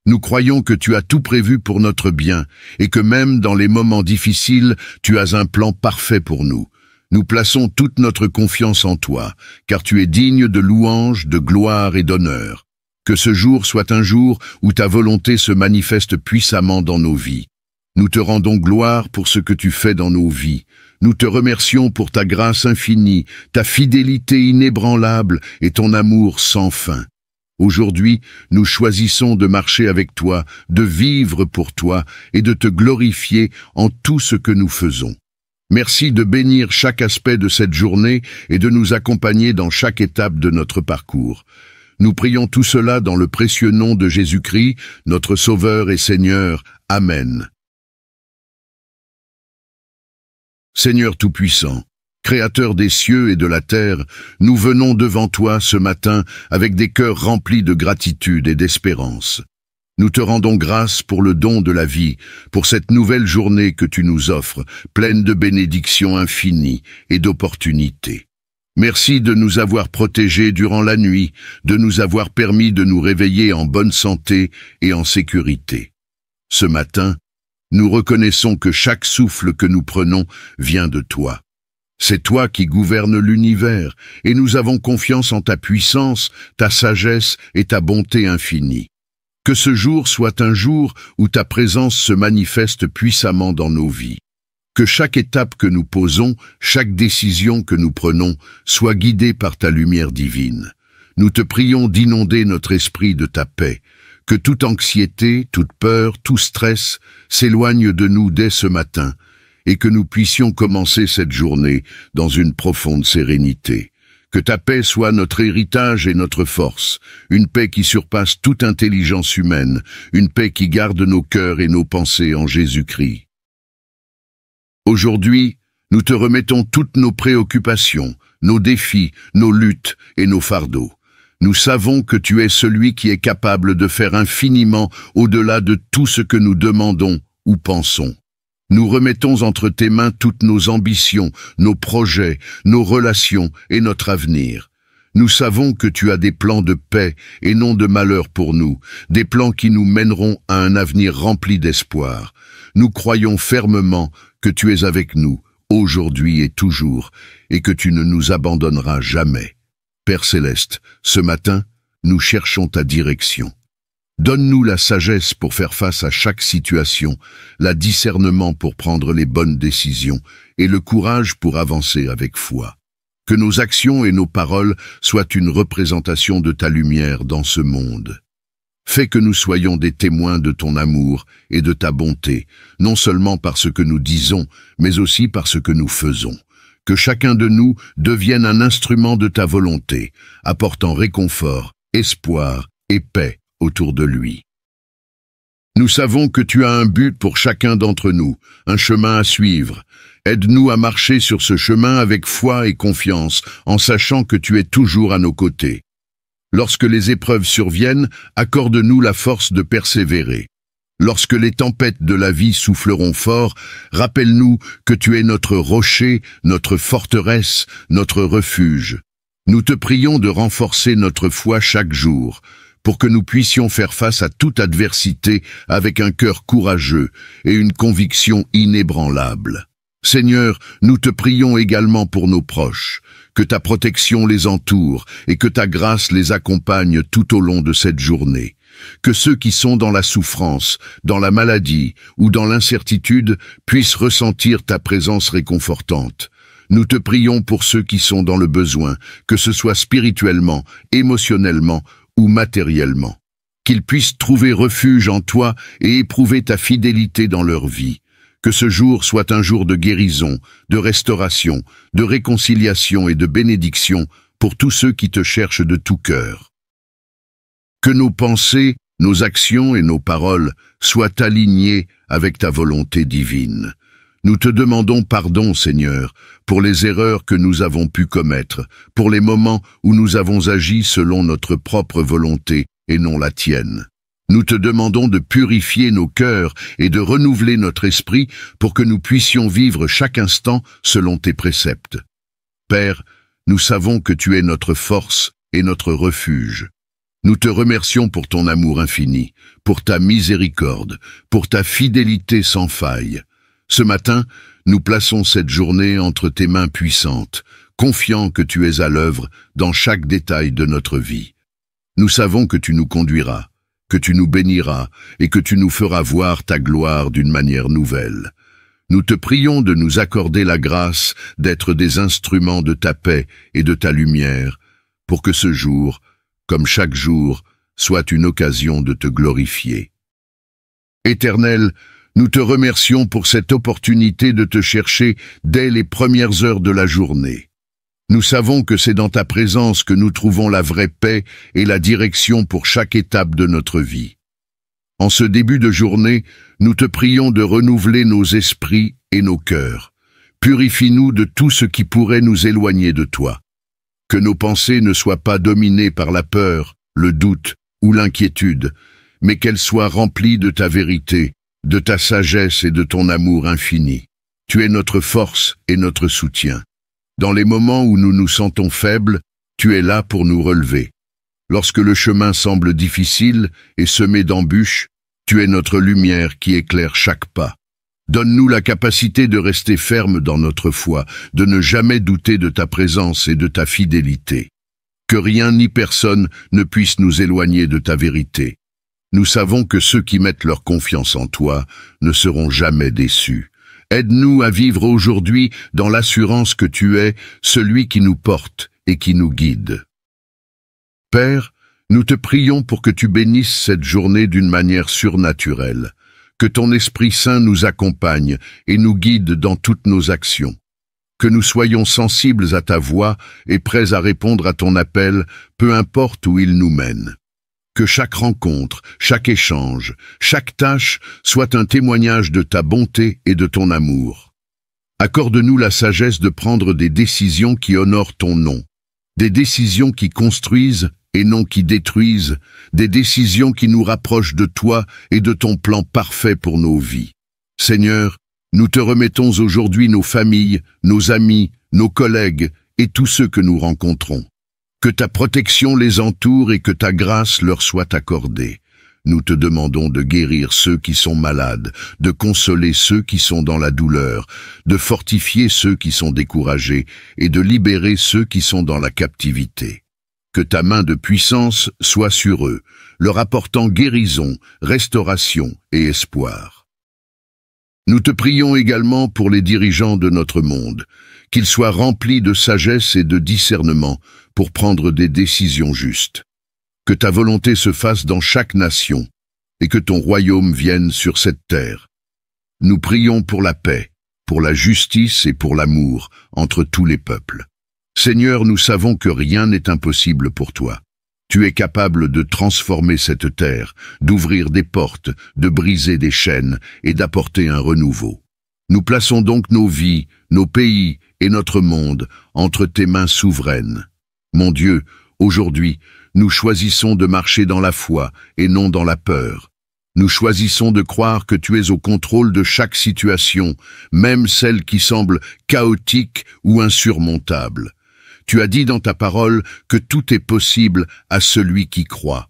Nous croyons que tu as tout prévu pour notre bien et que même dans les moments difficiles, tu as un plan parfait pour nous. Nous plaçons toute notre confiance en toi, car tu es digne de louange, de gloire et d'honneur. Que ce jour soit un jour où ta volonté se manifeste puissamment dans nos vies. Nous te rendons gloire pour ce que tu fais dans nos vies. Nous te remercions pour ta grâce infinie, ta fidélité inébranlable et ton amour sans fin. Aujourd'hui, nous choisissons de marcher avec toi, de vivre pour toi et de te glorifier en tout ce que nous faisons. Merci de bénir chaque aspect de cette journée et de nous accompagner dans chaque étape de notre parcours. Nous prions tout cela dans le précieux nom de Jésus-Christ, notre Sauveur et Seigneur. Amen. Seigneur Tout-Puissant, Créateur des cieux et de la terre, nous venons devant toi ce matin avec des cœurs remplis de gratitude et d'espérance. Nous te rendons grâce pour le don de la vie, pour cette nouvelle journée que tu nous offres, pleine de bénédictions infinies et d'opportunités. Merci de nous avoir protégés durant la nuit, de nous avoir permis de nous réveiller en bonne santé et en sécurité. Ce matin, nous reconnaissons que chaque souffle que nous prenons vient de toi. C'est toi qui gouvernes l'univers, et nous avons confiance en ta puissance, ta sagesse et ta bonté infinie. Que ce jour soit un jour où ta présence se manifeste puissamment dans nos vies. Que chaque étape que nous posons, chaque décision que nous prenons, soit guidée par ta lumière divine. Nous te prions d'inonder notre esprit de ta paix. Que toute anxiété, toute peur, tout stress s'éloigne de nous dès ce matin, et que nous puissions commencer cette journée dans une profonde sérénité. Que ta paix soit notre héritage et notre force, une paix qui surpasse toute intelligence humaine, une paix qui garde nos cœurs et nos pensées en Jésus-Christ. Aujourd'hui, nous te remettons toutes nos préoccupations, nos défis, nos luttes et nos fardeaux. Nous savons que tu es celui qui est capable de faire infiniment au-delà de tout ce que nous demandons ou pensons. Nous remettons entre tes mains toutes nos ambitions, nos projets, nos relations et notre avenir. Nous savons que tu as des plans de paix et non de malheur pour nous, des plans qui nous mèneront à un avenir rempli d'espoir. Nous croyons fermement que tu es avec nous, aujourd'hui et toujours, et que tu ne nous abandonneras jamais. Père Céleste, ce matin, nous cherchons ta direction. Donne-nous la sagesse pour faire face à chaque situation, la discernement pour prendre les bonnes décisions et le courage pour avancer avec foi. Que nos actions et nos paroles soient une représentation de ta lumière dans ce monde. Fais que nous soyons des témoins de ton amour et de ta bonté, non seulement par ce que nous disons, mais aussi par ce que nous faisons. Que chacun de nous devienne un instrument de ta volonté, apportant réconfort, espoir et paix autour de lui. Nous savons que tu as un but pour chacun d'entre nous, un chemin à suivre. Aide-nous à marcher sur ce chemin avec foi et confiance, en sachant que tu es toujours à nos côtés. Lorsque les épreuves surviennent, accorde-nous la force de persévérer. Lorsque les tempêtes de la vie souffleront fort, rappelle-nous que tu es notre rocher, notre forteresse, notre refuge. Nous te prions de renforcer notre foi chaque jour, pour que nous puissions faire face à toute adversité avec un cœur courageux et une conviction inébranlable. Seigneur, nous te prions également pour nos proches, que ta protection les entoure et que ta grâce les accompagne tout au long de cette journée. Que ceux qui sont dans la souffrance, dans la maladie ou dans l'incertitude puissent ressentir ta présence réconfortante. Nous te prions pour ceux qui sont dans le besoin, que ce soit spirituellement, émotionnellement ou matériellement. Qu'ils puissent trouver refuge en toi et éprouver ta fidélité dans leur vie. Que ce jour soit un jour de guérison, de restauration, de réconciliation et de bénédiction pour tous ceux qui te cherchent de tout cœur. Que nos pensées, nos actions et nos paroles soient alignées avec ta volonté divine. Nous te demandons pardon, Seigneur, pour les erreurs que nous avons pu commettre, pour les moments où nous avons agi selon notre propre volonté et non la tienne. Nous te demandons de purifier nos cœurs et de renouveler notre esprit pour que nous puissions vivre chaque instant selon tes préceptes. Père, nous savons que tu es notre force et notre refuge. Nous te remercions pour ton amour infini, pour ta miséricorde, pour ta fidélité sans faille. Ce matin, nous plaçons cette journée entre tes mains puissantes, confiants que tu es à l'œuvre dans chaque détail de notre vie. Nous savons que tu nous conduiras, que tu nous béniras et que tu nous feras voir ta gloire d'une manière nouvelle. Nous te prions de nous accorder la grâce d'être des instruments de ta paix et de ta lumière, pour que ce jour, comme chaque jour, soit une occasion de te glorifier. Éternel, nous te remercions pour cette opportunité de te chercher dès les premières heures de la journée. Nous savons que c'est dans ta présence que nous trouvons la vraie paix et la direction pour chaque étape de notre vie. En ce début de journée, nous te prions de renouveler nos esprits et nos cœurs. Purifie-nous de tout ce qui pourrait nous éloigner de toi. Que nos pensées ne soient pas dominées par la peur, le doute ou l'inquiétude, mais qu'elles soient remplies de ta vérité, de ta sagesse et de ton amour infini. Tu es notre force et notre soutien. Dans les moments où nous nous sentons faibles, tu es là pour nous relever. Lorsque le chemin semble difficile et semé d'embûches, tu es notre lumière qui éclaire chaque pas. Donne-nous la capacité de rester ferme dans notre foi, de ne jamais douter de ta présence et de ta fidélité. Que rien ni personne ne puisse nous éloigner de ta vérité. Nous savons que ceux qui mettent leur confiance en toi ne seront jamais déçus. Aide-nous à vivre aujourd'hui dans l'assurance que tu es celui qui nous porte et qui nous guide. Père, nous te prions pour que tu bénisses cette journée d'une manière surnaturelle. que ton Esprit Saint nous accompagne et nous guide dans toutes nos actions. Que nous soyons sensibles à ta voix et prêts à répondre à ton appel, peu importe où il nous mène. Que chaque rencontre, chaque échange, chaque tâche soit un témoignage de ta bonté et de ton amour. Accorde-nous la sagesse de prendre des décisions qui honorent ton nom, des décisions qui construisent et non qui détruisent, des décisions qui nous rapprochent de toi et de ton plan parfait pour nos vies. Seigneur, nous te remettons aujourd'hui nos familles, nos amis, nos collègues et tous ceux que nous rencontrons. Que ta protection les entoure et que ta grâce leur soit accordée. Nous te demandons de guérir ceux qui sont malades, de consoler ceux qui sont dans la douleur, de fortifier ceux qui sont découragés et de libérer ceux qui sont dans la captivité. Que ta main de puissance soit sur eux, leur apportant guérison, restauration et espoir. Nous te prions également pour les dirigeants de notre monde, qu'ils soient remplis de sagesse et de discernement pour prendre des décisions justes. Que ta volonté se fasse dans chaque nation et que ton royaume vienne sur cette terre. Nous prions pour la paix, pour la justice et pour l'amour entre tous les peuples. Seigneur, nous savons que rien n'est impossible pour toi. Tu es capable de transformer cette terre, d'ouvrir des portes, de briser des chaînes et d'apporter un renouveau. Nous plaçons donc nos vies, nos pays et notre monde entre tes mains souveraines. Mon Dieu, aujourd'hui, nous choisissons de marcher dans la foi et non dans la peur. Nous choisissons de croire que tu es au contrôle de chaque situation, même celle qui semble chaotique ou insurmontable. Tu as dit dans ta parole que tout est possible à celui qui croit.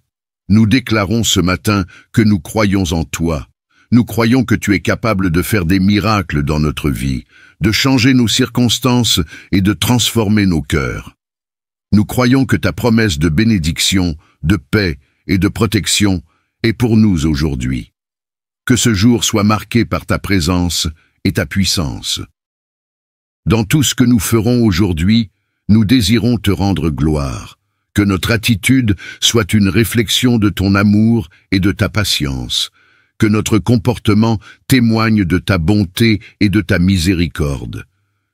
Nous déclarons ce matin que nous croyons en toi. Nous croyons que tu es capable de faire des miracles dans notre vie, de changer nos circonstances et de transformer nos cœurs. Nous croyons que ta promesse de bénédiction, de paix et de protection est pour nous aujourd'hui. Que ce jour soit marqué par ta présence et ta puissance. Dans tout ce que nous ferons aujourd'hui, nous désirons te rendre gloire, que notre attitude soit une réflexion de ton amour et de ta patience, que notre comportement témoigne de ta bonté et de ta miséricorde,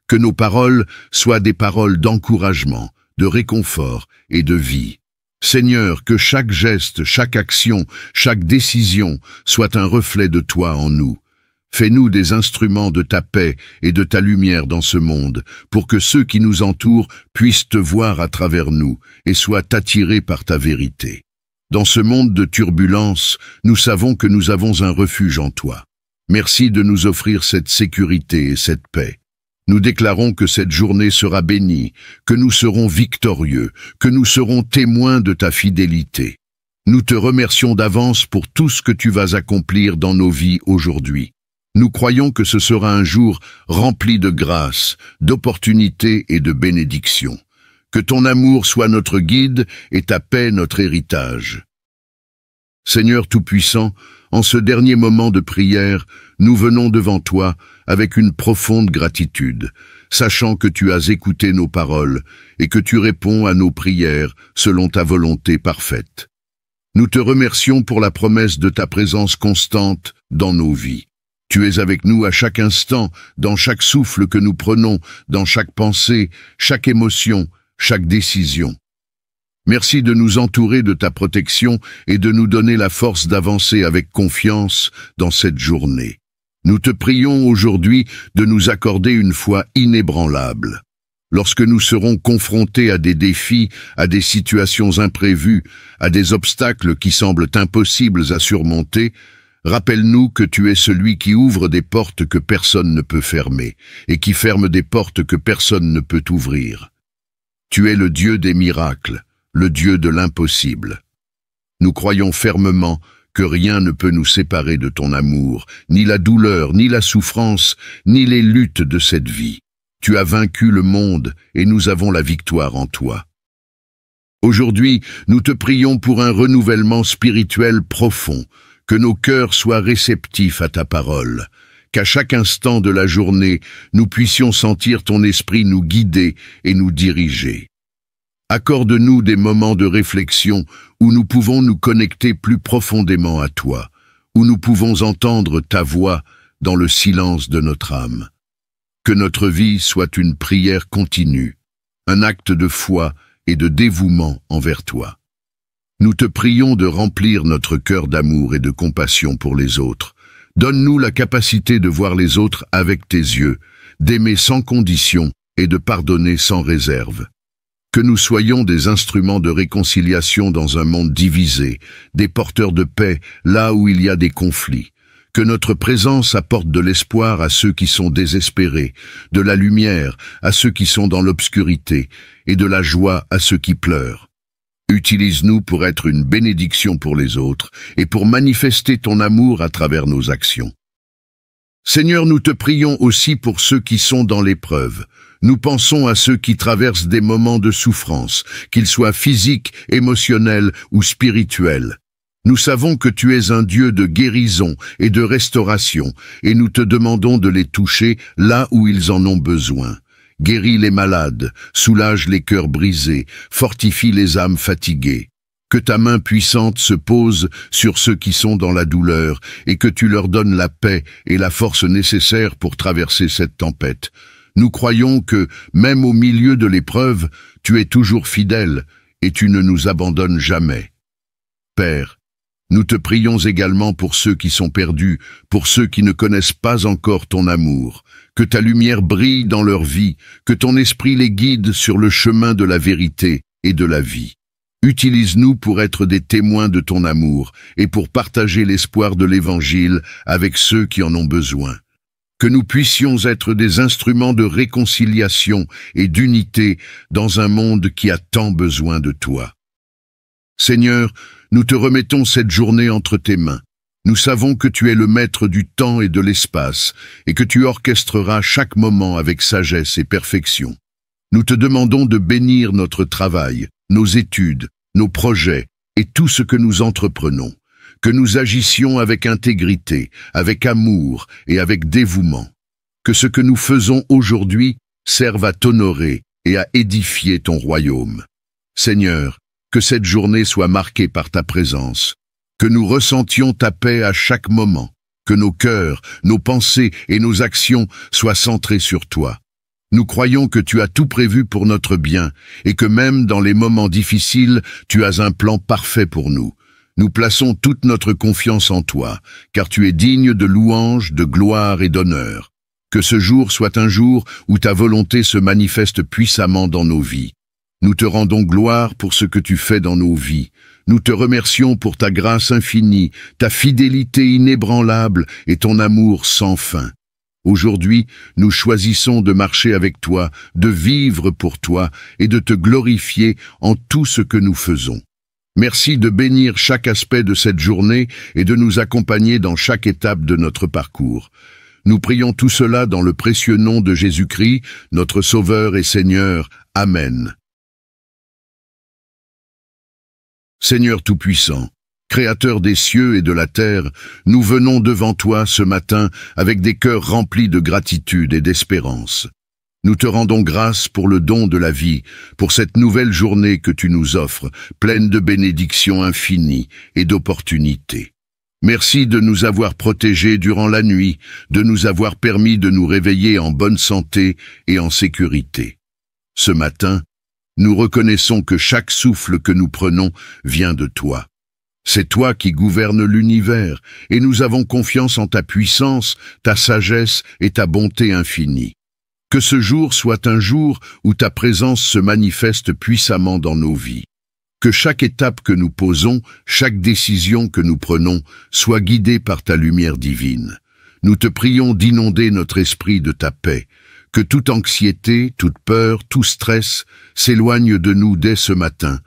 que nos paroles soient des paroles d'encouragement, de réconfort et de vie. Seigneur, que chaque geste, chaque action, chaque décision soit un reflet de toi en nous. Fais-nous des instruments de ta paix et de ta lumière dans ce monde, pour que ceux qui nous entourent puissent te voir à travers nous et soient attirés par ta vérité. Dans ce monde de turbulences, nous savons que nous avons un refuge en toi. Merci de nous offrir cette sécurité et cette paix. Nous déclarons que cette journée sera bénie, que nous serons victorieux, que nous serons témoins de ta fidélité. Nous te remercions d'avance pour tout ce que tu vas accomplir dans nos vies aujourd'hui. Nous croyons que ce sera un jour rempli de grâce, d'opportunités et de bénédictions. Que ton amour soit notre guide et ta paix notre héritage. Seigneur Tout-Puissant, en ce dernier moment de prière, nous venons devant toi avec une profonde gratitude, sachant que tu as écouté nos paroles et que tu réponds à nos prières selon ta volonté parfaite. Nous te remercions pour la promesse de ta présence constante dans nos vies. Tu es avec nous à chaque instant, dans chaque souffle que nous prenons, dans chaque pensée, chaque émotion, chaque décision. Merci de nous entourer de ta protection et de nous donner la force d'avancer avec confiance dans cette journée. Nous te prions aujourd'hui de nous accorder une foi inébranlable. Lorsque nous serons confrontés à des défis, à des situations imprévues, à des obstacles qui semblent impossibles à surmonter, rappelle-nous que tu es celui qui ouvre des portes que personne ne peut fermer et qui ferme des portes que personne ne peut ouvrir. Tu es le Dieu des miracles, le Dieu de l'impossible. Nous croyons fermement que rien ne peut nous séparer de ton amour, ni la douleur, ni la souffrance, ni les luttes de cette vie. Tu as vaincu le monde et nous avons la victoire en toi. Aujourd'hui, nous te prions pour un renouvellement spirituel profond, que nos cœurs soient réceptifs à ta parole, qu'à chaque instant de la journée, nous puissions sentir ton esprit nous guider et nous diriger. Accorde-nous des moments de réflexion où nous pouvons nous connecter plus profondément à toi, où nous pouvons entendre ta voix dans le silence de notre âme. Que notre vie soit une prière continue, un acte de foi et de dévouement envers toi. Nous te prions de remplir notre cœur d'amour et de compassion pour les autres. Donne-nous la capacité de voir les autres avec tes yeux, d'aimer sans condition et de pardonner sans réserve. Que nous soyons des instruments de réconciliation dans un monde divisé, des porteurs de paix là où il y a des conflits. Que notre présence apporte de l'espoir à ceux qui sont désespérés, de la lumière à ceux qui sont dans l'obscurité et de la joie à ceux qui pleurent. Utilise-nous pour être une bénédiction pour les autres et pour manifester ton amour à travers nos actions. Seigneur, nous te prions aussi pour ceux qui sont dans l'épreuve. Nous pensons à ceux qui traversent des moments de souffrance, qu'ils soient physiques, émotionnels ou spirituels. Nous savons que tu es un Dieu de guérison et de restauration, et nous te demandons de les toucher là où ils en ont besoin. Guéris les malades, soulage les cœurs brisés, fortifie les âmes fatiguées. Que ta main puissante se pose sur ceux qui sont dans la douleur, et que tu leur donnes la paix et la force nécessaires pour traverser cette tempête. Nous croyons que, même au milieu de l'épreuve, tu es toujours fidèle, et tu ne nous abandonnes jamais. Père, nous te prions également pour ceux qui sont perdus, pour ceux qui ne connaissent pas encore ton amour. Que ta lumière brille dans leur vie, que ton esprit les guide sur le chemin de la vérité et de la vie. Utilise-nous pour être des témoins de ton amour et pour partager l'espoir de l'Évangile avec ceux qui en ont besoin. Que nous puissions être des instruments de réconciliation et d'unité dans un monde qui a tant besoin de toi. Seigneur, nous te remettons cette journée entre tes mains. Nous savons que tu es le maître du temps et de l'espace, et que tu orchestreras chaque moment avec sagesse et perfection. Nous te demandons de bénir notre travail, nos études, nos projets et tout ce que nous entreprenons. Que nous agissions avec intégrité, avec amour et avec dévouement. Que ce que nous faisons aujourd'hui serve à t'honorer et à édifier ton royaume. Seigneur, que cette journée soit marquée par ta présence, que nous ressentions ta paix à chaque moment, que nos cœurs, nos pensées et nos actions soient centrés sur toi. Nous croyons que tu as tout prévu pour notre bien et que même dans les moments difficiles, tu as un plan parfait pour nous. Nous plaçons toute notre confiance en toi, car tu es digne de louange, de gloire et d'honneur. Que ce jour soit un jour où ta volonté se manifeste puissamment dans nos vies. Nous te rendons gloire pour ce que tu fais dans nos vies. Nous te remercions pour ta grâce infinie, ta fidélité inébranlable et ton amour sans fin. Aujourd'hui, nous choisissons de marcher avec toi, de vivre pour toi et de te glorifier en tout ce que nous faisons. Merci de bénir chaque aspect de cette journée et de nous accompagner dans chaque étape de notre parcours. Nous prions tout cela dans le précieux nom de Jésus-Christ, notre Sauveur et Seigneur. Amen. Seigneur Tout-Puissant, Créateur des cieux et de la terre, nous venons devant toi ce matin avec des cœurs remplis de gratitude et d'espérance. Nous te rendons grâce pour le don de la vie, pour cette nouvelle journée que tu nous offres, pleine de bénédictions infinies et d'opportunités. Merci de nous avoir protégés durant la nuit, de nous avoir permis de nous réveiller en bonne santé et en sécurité. Ce matin, nous reconnaissons que chaque souffle que nous prenons vient de toi. C'est toi qui gouvernes l'univers, et nous avons confiance en ta puissance, ta sagesse et ta bonté infinie. Que ce jour soit un jour où ta présence se manifeste puissamment dans nos vies. Que chaque étape que nous posons, chaque décision que nous prenons, soit guidée par ta lumière divine. Nous te prions d'inonder notre esprit de ta paix. Que toute anxiété, toute peur, tout stress s'éloigne de nous dès ce matin,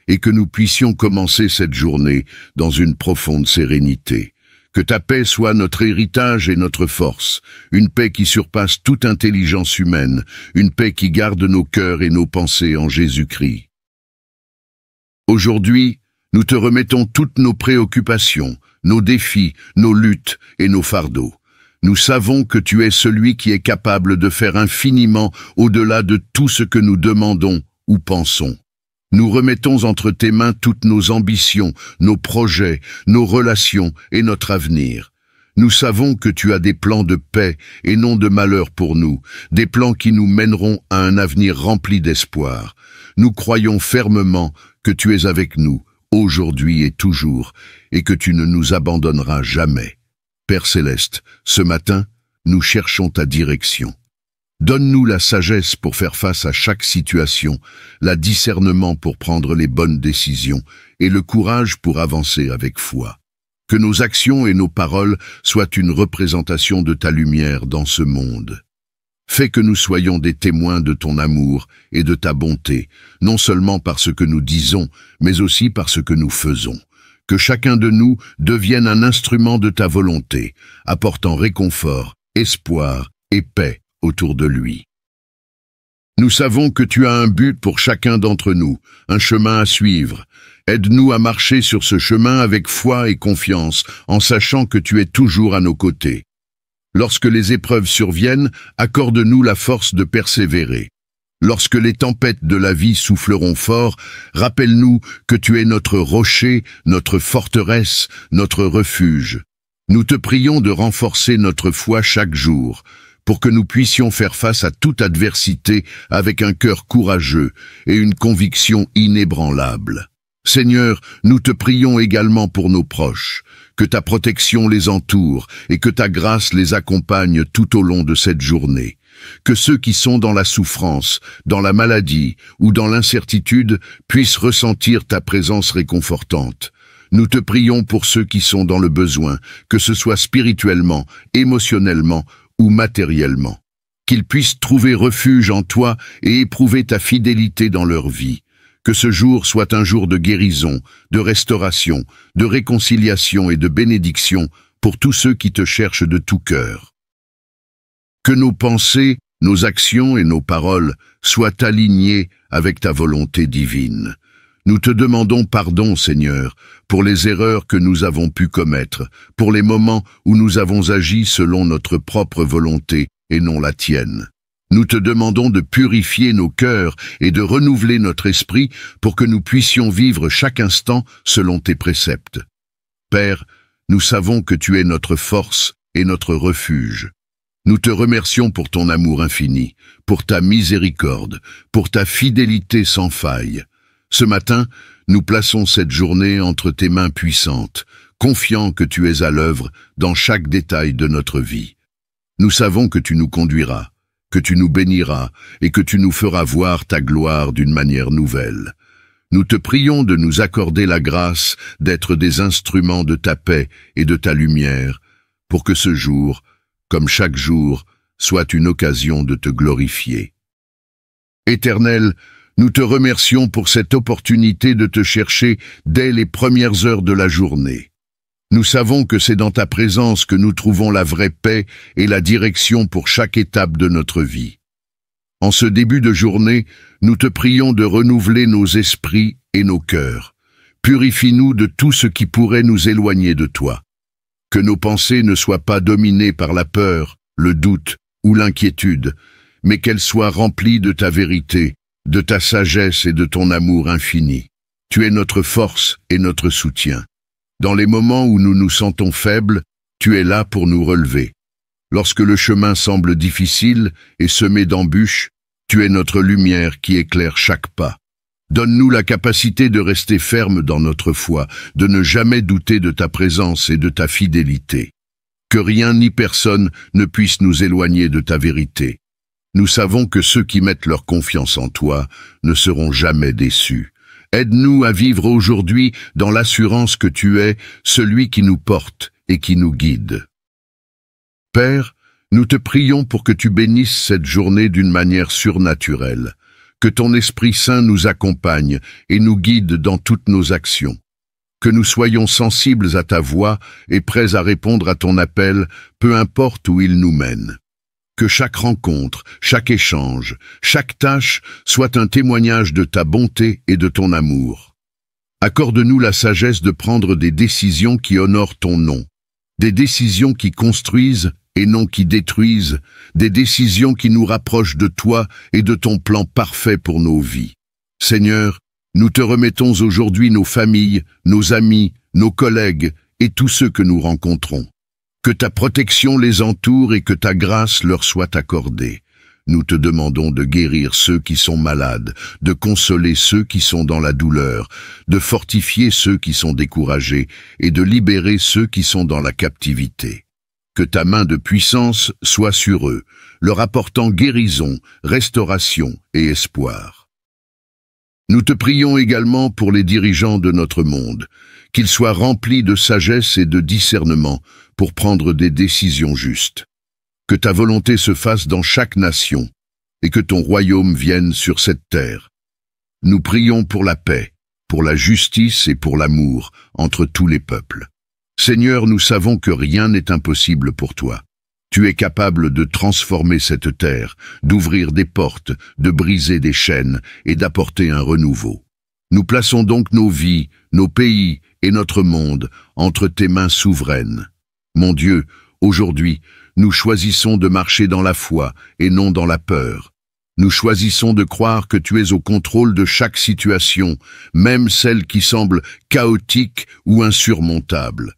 et que nous puissions commencer cette journée dans une profonde sérénité. Que ta paix soit notre héritage et notre force, une paix qui surpasse toute intelligence humaine, une paix qui garde nos cœurs et nos pensées en Jésus-Christ. Aujourd'hui, nous te remettons toutes nos préoccupations, nos défis, nos luttes et nos fardeaux. Nous savons que tu es celui qui est capable de faire infiniment au-delà de tout ce que nous demandons ou pensons. Nous remettons entre tes mains toutes nos ambitions, nos projets, nos relations et notre avenir. Nous savons que tu as des plans de paix et non de malheur pour nous, des plans qui nous mèneront à un avenir rempli d'espoir. Nous croyons fermement que tu es avec nous, aujourd'hui et toujours, et que tu ne nous abandonneras jamais. Père Céleste, ce matin, nous cherchons ta direction. Donne-nous la sagesse pour faire face à chaque situation, la discernement pour prendre les bonnes décisions et le courage pour avancer avec foi. Que nos actions et nos paroles soient une représentation de ta lumière dans ce monde. Fais que nous soyons des témoins de ton amour et de ta bonté, non seulement par ce que nous disons, mais aussi par ce que nous faisons. Que chacun de nous devienne un instrument de ta volonté, apportant réconfort, espoir et paix autour de lui. Nous savons que tu as un but pour chacun d'entre nous, un chemin à suivre. Aide-nous à marcher sur ce chemin avec foi et confiance, en sachant que tu es toujours à nos côtés. Lorsque les épreuves surviennent, accorde-nous la force de persévérer. Lorsque les tempêtes de la vie souffleront fort, rappelle-nous que tu es notre rocher, notre forteresse, notre refuge. Nous te prions de renforcer notre foi chaque jour, pour que nous puissions faire face à toute adversité avec un cœur courageux et une conviction inébranlable. Seigneur, nous te prions également pour nos proches, que ta protection les entoure et que ta grâce les accompagne tout au long de cette journée. Que ceux qui sont dans la souffrance, dans la maladie ou dans l'incertitude puissent ressentir ta présence réconfortante. Nous te prions pour ceux qui sont dans le besoin, que ce soit spirituellement, émotionnellement ou matériellement. Qu'ils puissent trouver refuge en toi et éprouver ta fidélité dans leur vie. Que ce jour soit un jour de guérison, de restauration, de réconciliation et de bénédiction pour tous ceux qui te cherchent de tout cœur. Que nos pensées, nos actions et nos paroles soient alignées avec ta volonté divine. Nous te demandons pardon, Seigneur, pour les erreurs que nous avons pu commettre, pour les moments où nous avons agi selon notre propre volonté et non la tienne. Nous te demandons de purifier nos cœurs et de renouveler notre esprit pour que nous puissions vivre chaque instant selon tes préceptes. Père, nous savons que tu es notre force et notre refuge. Nous te remercions pour ton amour infini, pour ta miséricorde, pour ta fidélité sans faille. Ce matin, nous plaçons cette journée entre tes mains puissantes, confiants que tu es à l'œuvre dans chaque détail de notre vie. Nous savons que tu nous conduiras, que tu nous béniras et que tu nous feras voir ta gloire d'une manière nouvelle. Nous te prions de nous accorder la grâce d'être des instruments de ta paix et de ta lumière, pour que ce jour, comme chaque jour, soit une occasion de te glorifier. Éternel, nous te remercions pour cette opportunité de te chercher dès les premières heures de la journée. Nous savons que c'est dans ta présence que nous trouvons la vraie paix et la direction pour chaque étape de notre vie. En ce début de journée, nous te prions de renouveler nos esprits et nos cœurs. Purifie-nous de tout ce qui pourrait nous éloigner de toi. Que nos pensées ne soient pas dominées par la peur, le doute ou l'inquiétude, mais qu'elles soient remplies de ta vérité, de ta sagesse et de ton amour infini. Tu es notre force et notre soutien. Dans les moments où nous nous sentons faibles, tu es là pour nous relever. Lorsque le chemin semble difficile et semé d'embûches, tu es notre lumière qui éclaire chaque pas. Donne-nous la capacité de rester ferme dans notre foi, de ne jamais douter de ta présence et de ta fidélité. Que rien ni personne ne puisse nous éloigner de ta vérité. Nous savons que ceux qui mettent leur confiance en toi ne seront jamais déçus. Aide-nous à vivre aujourd'hui dans l'assurance que tu es celui qui nous porte et qui nous guide. Père, nous te prions pour que tu bénisses cette journée d'une manière surnaturelle, que ton Esprit Saint nous accompagne et nous guide dans toutes nos actions, que nous soyons sensibles à ta voix et prêts à répondre à ton appel, peu importe où il nous mène. Que chaque rencontre, chaque échange, chaque tâche soit un témoignage de ta bonté et de ton amour. Accorde-nous la sagesse de prendre des décisions qui honorent ton nom, des décisions qui construisent et non qui détruisent, des décisions qui nous rapprochent de toi et de ton plan parfait pour nos vies. Seigneur, Nous te remettons aujourd'hui nos familles, nos amis, nos collègues et tous ceux que nous rencontrons. Que ta protection les entoure et que ta grâce leur soit accordée. Nous te demandons de guérir ceux qui sont malades, de consoler ceux qui sont dans la douleur, de fortifier ceux qui sont découragés et de libérer ceux qui sont dans la captivité. Que ta main de puissance soit sur eux, leur apportant guérison, restauration et espoir. Nous te prions également pour les dirigeants de notre monde, qu'ils soient remplis de sagesse et de discernement pour prendre des décisions justes. Que ta volonté se fasse dans chaque nation et que ton royaume vienne sur cette terre. Nous prions pour la paix, pour la justice et pour l'amour entre tous les peuples. Seigneur, nous savons que rien n'est impossible pour toi. Tu es capable de transformer cette terre, d'ouvrir des portes, de briser des chaînes et d'apporter un renouveau. Nous plaçons donc nos vies, nos pays et notre monde entre tes mains souveraines. Mon Dieu, aujourd'hui, nous choisissons de marcher dans la foi et non dans la peur. Nous choisissons de croire que tu es au contrôle de chaque situation, même celle qui semble chaotique ou insurmontable.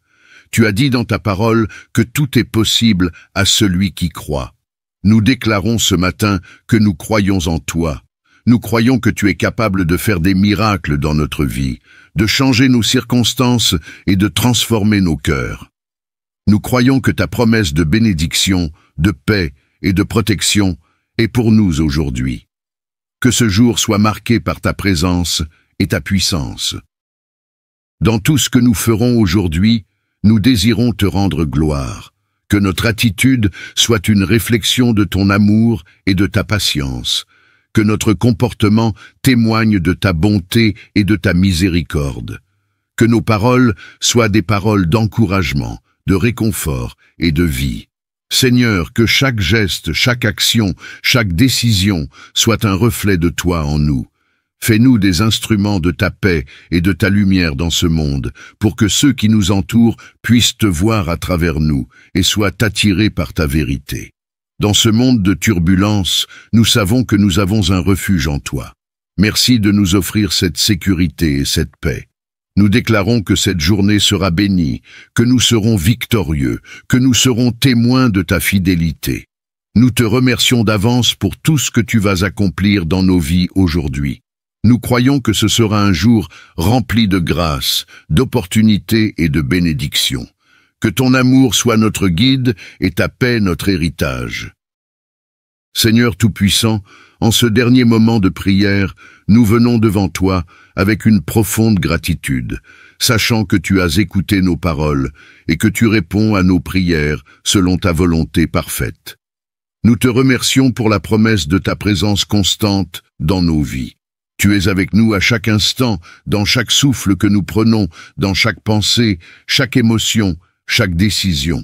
Tu as dit dans ta parole que tout est possible à celui qui croit. Nous déclarons ce matin que nous croyons en toi. Nous croyons que tu es capable de faire des miracles dans notre vie, de changer nos circonstances et de transformer nos cœurs. Nous croyons que ta promesse de bénédiction, de paix et de protection est pour nous aujourd'hui. Que ce jour soit marqué par ta présence et ta puissance. Dans tout ce que nous ferons aujourd'hui, nous désirons te rendre gloire. Que notre attitude soit une réflexion de ton amour et de ta patience. Que notre comportement témoigne de ta bonté et de ta miséricorde. Que nos paroles soient des paroles d'encouragement, de réconfort et de vie. Seigneur, que chaque geste, chaque action, chaque décision soit un reflet de toi en nous. Fais-nous des instruments de ta paix et de ta lumière dans ce monde, pour que ceux qui nous entourent puissent te voir à travers nous et soient attirés par ta vérité. Dans ce monde de turbulences, nous savons que nous avons un refuge en toi. Merci de nous offrir cette sécurité et cette paix. Nous déclarons que cette journée sera bénie, que nous serons victorieux, que nous serons témoins de ta fidélité. Nous te remercions d'avance pour tout ce que tu vas accomplir dans nos vies aujourd'hui. Nous croyons que ce sera un jour rempli de grâce, d'opportunités et de bénédictions. Que ton amour soit notre guide et ta paix notre héritage. Seigneur Tout-Puissant, en ce dernier moment de prière, nous venons devant toi avec une profonde gratitude, sachant que tu as écouté nos paroles et que tu réponds à nos prières selon ta volonté parfaite. Nous te remercions pour la promesse de ta présence constante dans nos vies. Tu es avec nous à chaque instant, dans chaque souffle que nous prenons, dans chaque pensée, chaque émotion, chaque décision.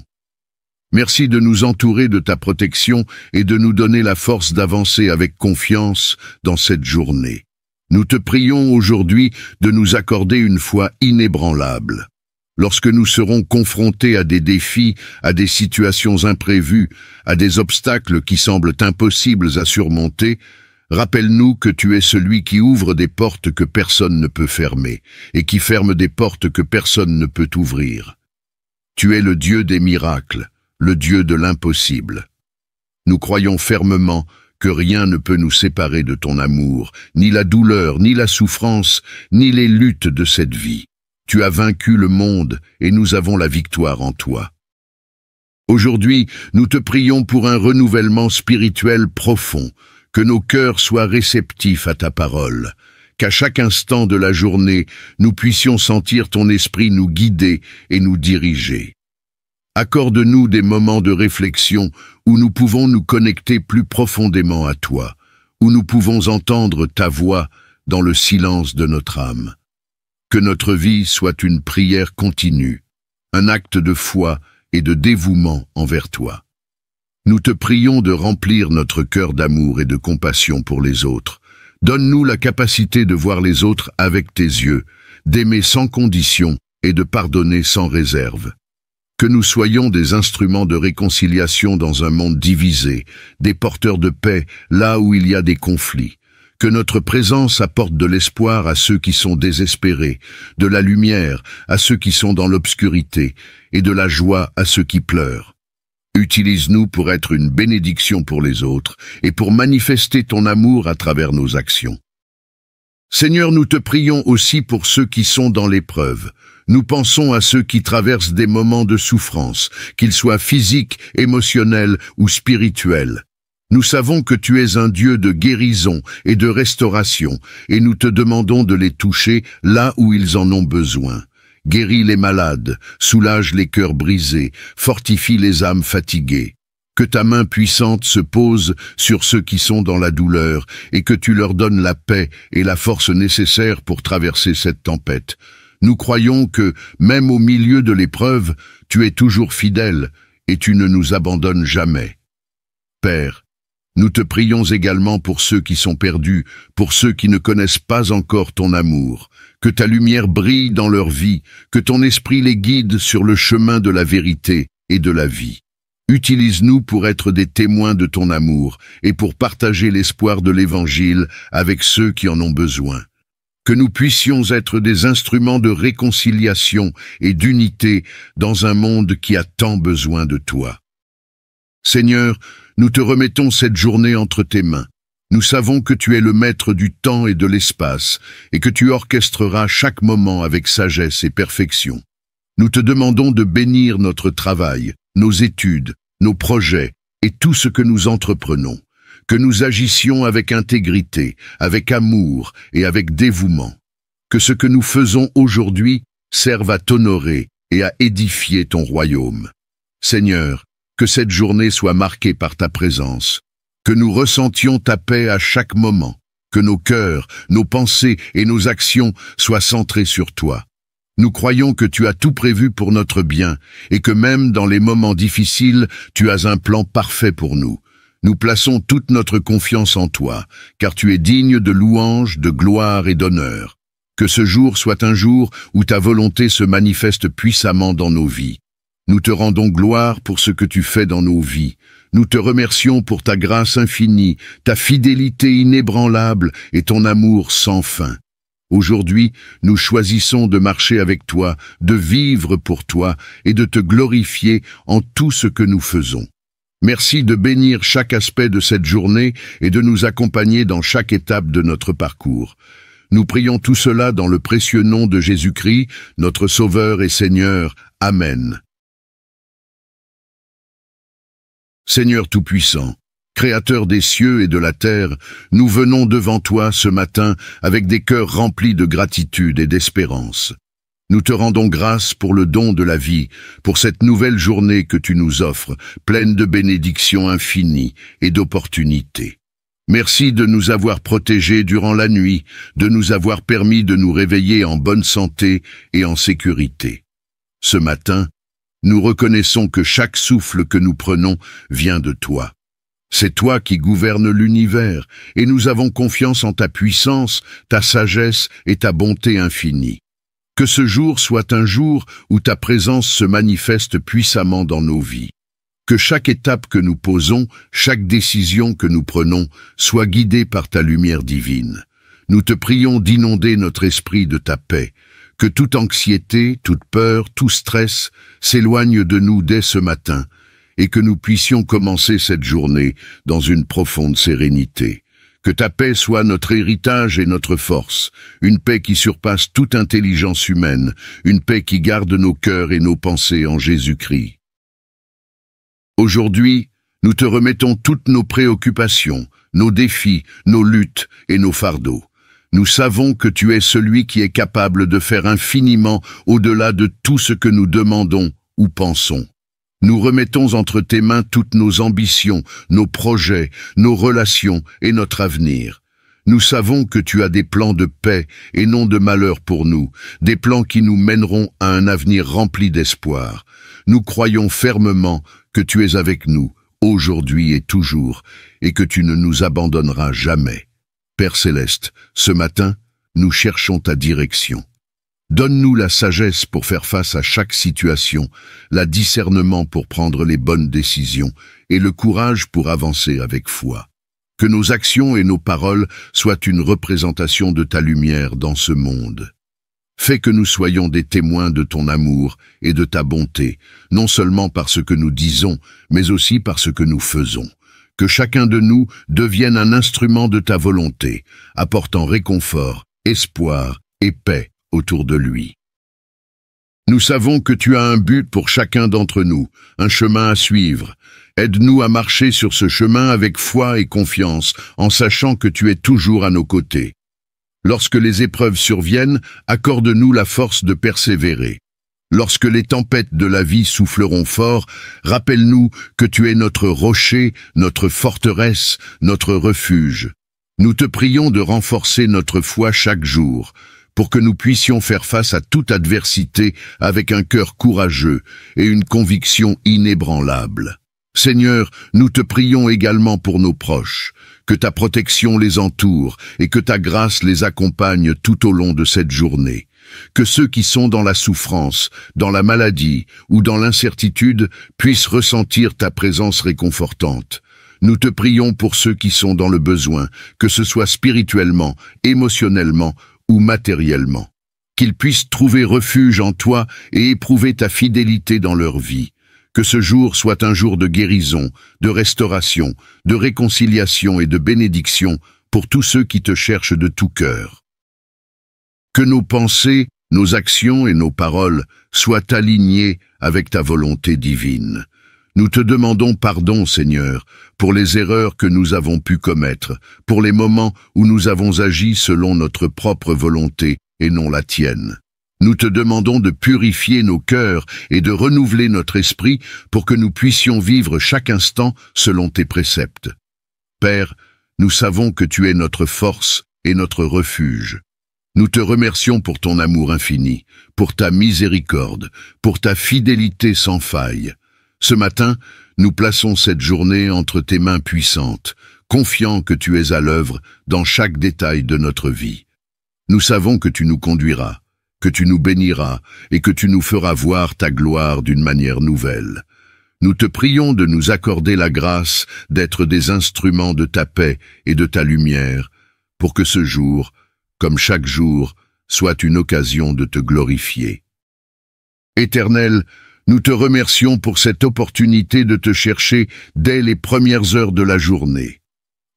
Merci de nous entourer de ta protection et de nous donner la force d'avancer avec confiance dans cette journée. Nous te prions aujourd'hui de nous accorder une foi inébranlable. Lorsque nous serons confrontés à des défis, à des situations imprévues, à des obstacles qui semblent impossibles à surmonter, rappelle-nous que tu es celui qui ouvre des portes que personne ne peut fermer et qui ferme des portes que personne ne peut ouvrir. Tu es le Dieu des miracles, le Dieu de l'impossible. Nous croyons fermement que rien ne peut nous séparer de ton amour, ni la douleur, ni la souffrance, ni les luttes de cette vie. Tu as vaincu le monde et nous avons la victoire en toi. Aujourd'hui, nous te prions pour un renouvellement spirituel profond, que nos cœurs soient réceptifs à ta parole, qu'à chaque instant de la journée, nous puissions sentir ton esprit nous guider et nous diriger. Accorde-nous des moments de réflexion où nous pouvons nous connecter plus profondément à toi, où nous pouvons entendre ta voix dans le silence de notre âme. Que notre vie soit une prière continue, un acte de foi et de dévouement envers toi. Nous te prions de remplir notre cœur d'amour et de compassion pour les autres. Donne-nous la capacité de voir les autres avec tes yeux, d'aimer sans condition et de pardonner sans réserve. Que nous soyons des instruments de réconciliation dans un monde divisé, des porteurs de paix là où il y a des conflits. Que notre présence apporte de l'espoir à ceux qui sont désespérés, de la lumière à ceux qui sont dans l'obscurité, et de la joie à ceux qui pleurent. Utilise-nous pour être une bénédiction pour les autres et pour manifester ton amour à travers nos actions. Seigneur, nous te prions aussi pour ceux qui sont dans l'épreuve. Nous pensons à ceux qui traversent des moments de souffrance, qu'ils soient physiques, émotionnels ou spirituels. Nous savons que tu es un Dieu de guérison et de restauration, et nous te demandons de les toucher là où ils en ont besoin. Guéris les malades, soulage les cœurs brisés, fortifie les âmes fatiguées. Que ta main puissante se pose sur ceux qui sont dans la douleur et que tu leur donnes la paix et la force nécessaires pour traverser cette tempête. Nous croyons que, même au milieu de l'épreuve, tu es toujours fidèle et tu ne nous abandonnes jamais. Père, nous te prions également pour ceux qui sont perdus, pour ceux qui ne connaissent pas encore ton amour. Que ta lumière brille dans leur vie, que ton esprit les guide sur le chemin de la vérité et de la vie. Utilise-nous pour être des témoins de ton amour et pour partager l'espoir de l'Évangile avec ceux qui en ont besoin. Que nous puissions être des instruments de réconciliation et d'unité dans un monde qui a tant besoin de toi. Seigneur, nous te remettons cette journée entre tes mains. Nous savons que tu es le maître du temps et de l'espace, et que tu orchestreras chaque moment avec sagesse et perfection. Nous te demandons de bénir notre travail, nos études, nos projets et tout ce que nous entreprenons. Que nous agissions avec intégrité, avec amour et avec dévouement. Que ce que nous faisons aujourd'hui serve à t'honorer et à édifier ton royaume. Seigneur, que cette journée soit marquée par ta présence. Que nous ressentions ta paix à chaque moment, que nos cœurs, nos pensées et nos actions soient centrés sur toi. Nous croyons que tu as tout prévu pour notre bien et que même dans les moments difficiles, tu as un plan parfait pour nous. Nous plaçons toute notre confiance en toi, car tu es digne de louange, de gloire et d'honneur. Que ce jour soit un jour où ta volonté se manifeste puissamment dans nos vies. Nous te rendons gloire pour ce que tu fais dans nos vies. Nous te remercions pour ta grâce infinie, ta fidélité inébranlable et ton amour sans fin. Aujourd'hui, nous choisissons de marcher avec toi, de vivre pour toi et de te glorifier en tout ce que nous faisons. Merci de bénir chaque aspect de cette journée et de nous accompagner dans chaque étape de notre parcours. Nous prions tout cela dans le précieux nom de Jésus-Christ, notre Sauveur et Seigneur. Amen. Seigneur Tout-Puissant, Créateur des cieux et de la terre, nous venons devant toi ce matin avec des cœurs remplis de gratitude et d'espérance. Nous te rendons grâce pour le don de la vie, pour cette nouvelle journée que tu nous offres, pleine de bénédictions infinies et d'opportunités. Merci de nous avoir protégés durant la nuit, de nous avoir permis de nous réveiller en bonne santé et en sécurité. Ce matin, nous reconnaissons que chaque souffle que nous prenons vient de toi. C'est toi qui gouvernes l'univers, et nous avons confiance en ta puissance, ta sagesse et ta bonté infinie. Que ce jour soit un jour où ta présence se manifeste puissamment dans nos vies. Que chaque étape que nous posons, chaque décision que nous prenons, soit guidée par ta lumière divine. Nous te prions d'inonder notre esprit de ta paix. Que toute anxiété, toute peur, tout stress s'éloigne de nous dès ce matin, et que nous puissions commencer cette journée dans une profonde sérénité. Que ta paix soit notre héritage et notre force, une paix qui surpasse toute intelligence humaine, une paix qui garde nos cœurs et nos pensées en Jésus-Christ. Aujourd'hui, nous te remettons toutes nos préoccupations, nos défis, nos luttes et nos fardeaux. Nous savons que tu es celui qui est capable de faire infiniment au-delà de tout ce que nous demandons ou pensons. Nous remettons entre tes mains toutes nos ambitions, nos projets, nos relations et notre avenir. Nous savons que tu as des plans de paix et non de malheur pour nous, des plans qui nous mèneront à un avenir rempli d'espoir. Nous croyons fermement que tu es avec nous, aujourd'hui et toujours, et que tu ne nous abandonneras jamais. Père Céleste, ce matin, nous cherchons ta direction. Donne-nous la sagesse pour faire face à chaque situation, la discernement pour prendre les bonnes décisions et le courage pour avancer avec foi. Que nos actions et nos paroles soient une représentation de ta lumière dans ce monde. Fais que nous soyons des témoins de ton amour et de ta bonté, non seulement par ce que nous disons, mais aussi par ce que nous faisons. Que chacun de nous devienne un instrument de ta volonté, apportant réconfort, espoir et paix autour de lui. Nous savons que tu as un but pour chacun d'entre nous, un chemin à suivre. Aide-nous à marcher sur ce chemin avec foi et confiance, en sachant que tu es toujours à nos côtés. Lorsque les épreuves surviennent, accorde-nous la force de persévérer. Lorsque les tempêtes de la vie souffleront fort, rappelle-nous que tu es notre rocher, notre forteresse, notre refuge. Nous te prions de renforcer notre foi chaque jour, pour que nous puissions faire face à toute adversité avec un cœur courageux et une conviction inébranlable. Seigneur, nous te prions également pour nos proches, que ta protection les entoure et que ta grâce les accompagne tout au long de cette journée. Que ceux qui sont dans la souffrance, dans la maladie ou dans l'incertitude puissent ressentir ta présence réconfortante. Nous te prions pour ceux qui sont dans le besoin, que ce soit spirituellement, émotionnellement ou matériellement. Qu'ils puissent trouver refuge en toi et éprouver ta fidélité dans leur vie. Que ce jour soit un jour de guérison, de restauration, de réconciliation et de bénédiction pour tous ceux qui te cherchent de tout cœur. Que nos pensées, nos actions et nos paroles soient alignées avec ta volonté divine. Nous te demandons pardon, Seigneur, pour les erreurs que nous avons pu commettre, pour les moments où nous avons agi selon notre propre volonté et non la tienne. Nous te demandons de purifier nos cœurs et de renouveler notre esprit pour que nous puissions vivre chaque instant selon tes préceptes. Père, nous savons que tu es notre force et notre refuge. Nous te remercions pour ton amour infini, pour ta miséricorde, pour ta fidélité sans faille. Ce matin, nous plaçons cette journée entre tes mains puissantes, confiants que tu es à l'œuvre dans chaque détail de notre vie. Nous savons que tu nous conduiras, que tu nous béniras et que tu nous feras voir ta gloire d'une manière nouvelle. Nous te prions de nous accorder la grâce d'être des instruments de ta paix et de ta lumière, pour que ce jour, comme chaque jour, soit une occasion de te glorifier. Éternel, nous te remercions pour cette opportunité de te chercher dès les premières heures de la journée.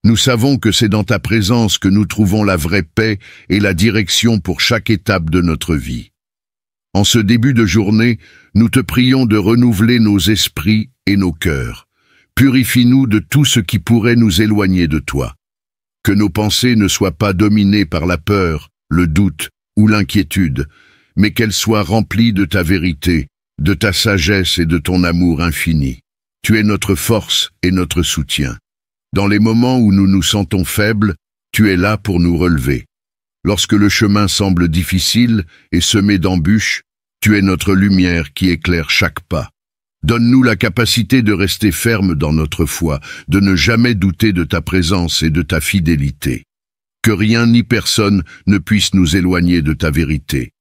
Nous savons que c'est dans ta présence que nous trouvons la vraie paix et la direction pour chaque étape de notre vie. En ce début de journée, nous te prions de renouveler nos esprits et nos cœurs. Purifie-nous de tout ce qui pourrait nous éloigner de toi. Que nos pensées ne soient pas dominées par la peur, le doute ou l'inquiétude, mais qu'elles soient remplies de ta vérité, de ta sagesse et de ton amour infini. Tu es notre force et notre soutien. Dans les moments où nous nous sentons faibles, tu es là pour nous relever. Lorsque le chemin semble difficile et semé d'embûches, tu es notre lumière qui éclaire chaque pas. Donne-nous la capacité de rester ferme dans notre foi, de ne jamais douter de ta présence et de ta fidélité. Que rien ni personne ne puisse nous éloigner de ta vérité.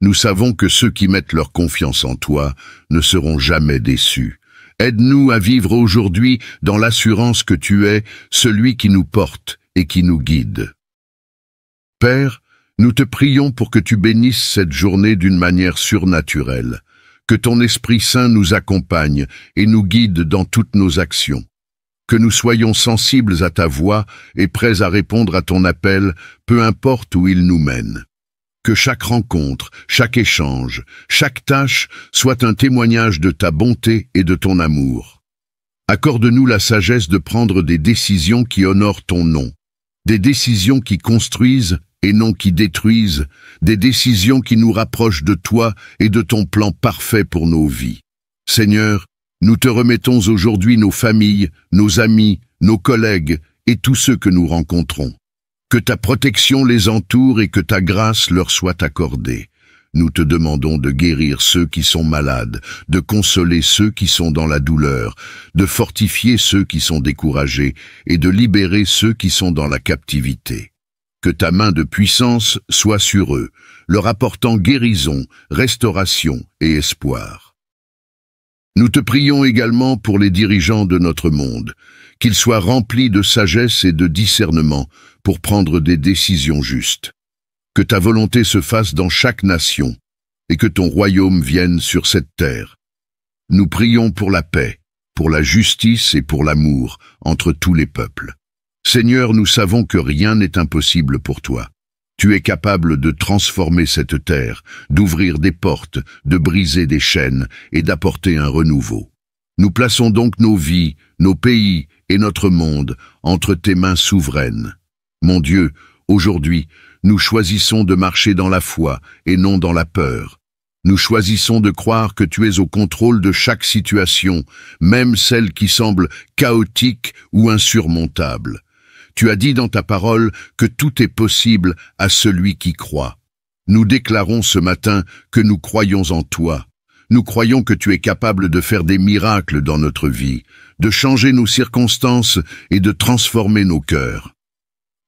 Nous savons que ceux qui mettent leur confiance en toi ne seront jamais déçus. Aide-nous à vivre aujourd'hui dans l'assurance que tu es celui qui nous porte et qui nous guide. Père, nous te prions pour que tu bénisses cette journée d'une manière surnaturelle, que ton Esprit Saint nous accompagne et nous guide dans toutes nos actions, que nous soyons sensibles à ta voix et prêts à répondre à ton appel, peu importe où il nous mène. Que chaque rencontre, chaque échange, chaque tâche soit un témoignage de ta bonté et de ton amour. Accorde-nous la sagesse de prendre des décisions qui honorent ton nom, des décisions qui construisent et non qui détruisent, des décisions qui nous rapprochent de toi et de ton plan parfait pour nos vies. Seigneur, nous te remettons aujourd'hui nos familles, nos amis, nos collègues et tous ceux que nous rencontrons. Que ta protection les entoure et que ta grâce leur soit accordée. Nous te demandons de guérir ceux qui sont malades, de consoler ceux qui sont dans la douleur, de fortifier ceux qui sont découragés et de libérer ceux qui sont dans la captivité. Que ta main de puissance soit sur eux, leur apportant guérison, restauration et espoir. Nous te prions également pour les dirigeants de notre monde, qu'ils soient remplis de sagesse et de discernement pour prendre des décisions justes. Que ta volonté se fasse dans chaque nation, et que ton royaume vienne sur cette terre. Nous prions pour la paix, pour la justice et pour l'amour entre tous les peuples. Seigneur, nous savons que rien n'est impossible pour toi. Tu es capable de transformer cette terre, d'ouvrir des portes, de briser des chaînes et d'apporter un renouveau. Nous plaçons donc nos vies, nos pays et notre monde entre tes mains souveraines. Mon Dieu, aujourd'hui, nous choisissons de marcher dans la foi et non dans la peur. Nous choisissons de croire que tu es au contrôle de chaque situation, même celle qui semble chaotique ou insurmontable. Tu as dit dans ta parole que tout est possible à celui qui croit. Nous déclarons ce matin que nous croyons en toi. Nous croyons que tu es capable de faire des miracles dans notre vie, de changer nos circonstances et de transformer nos cœurs.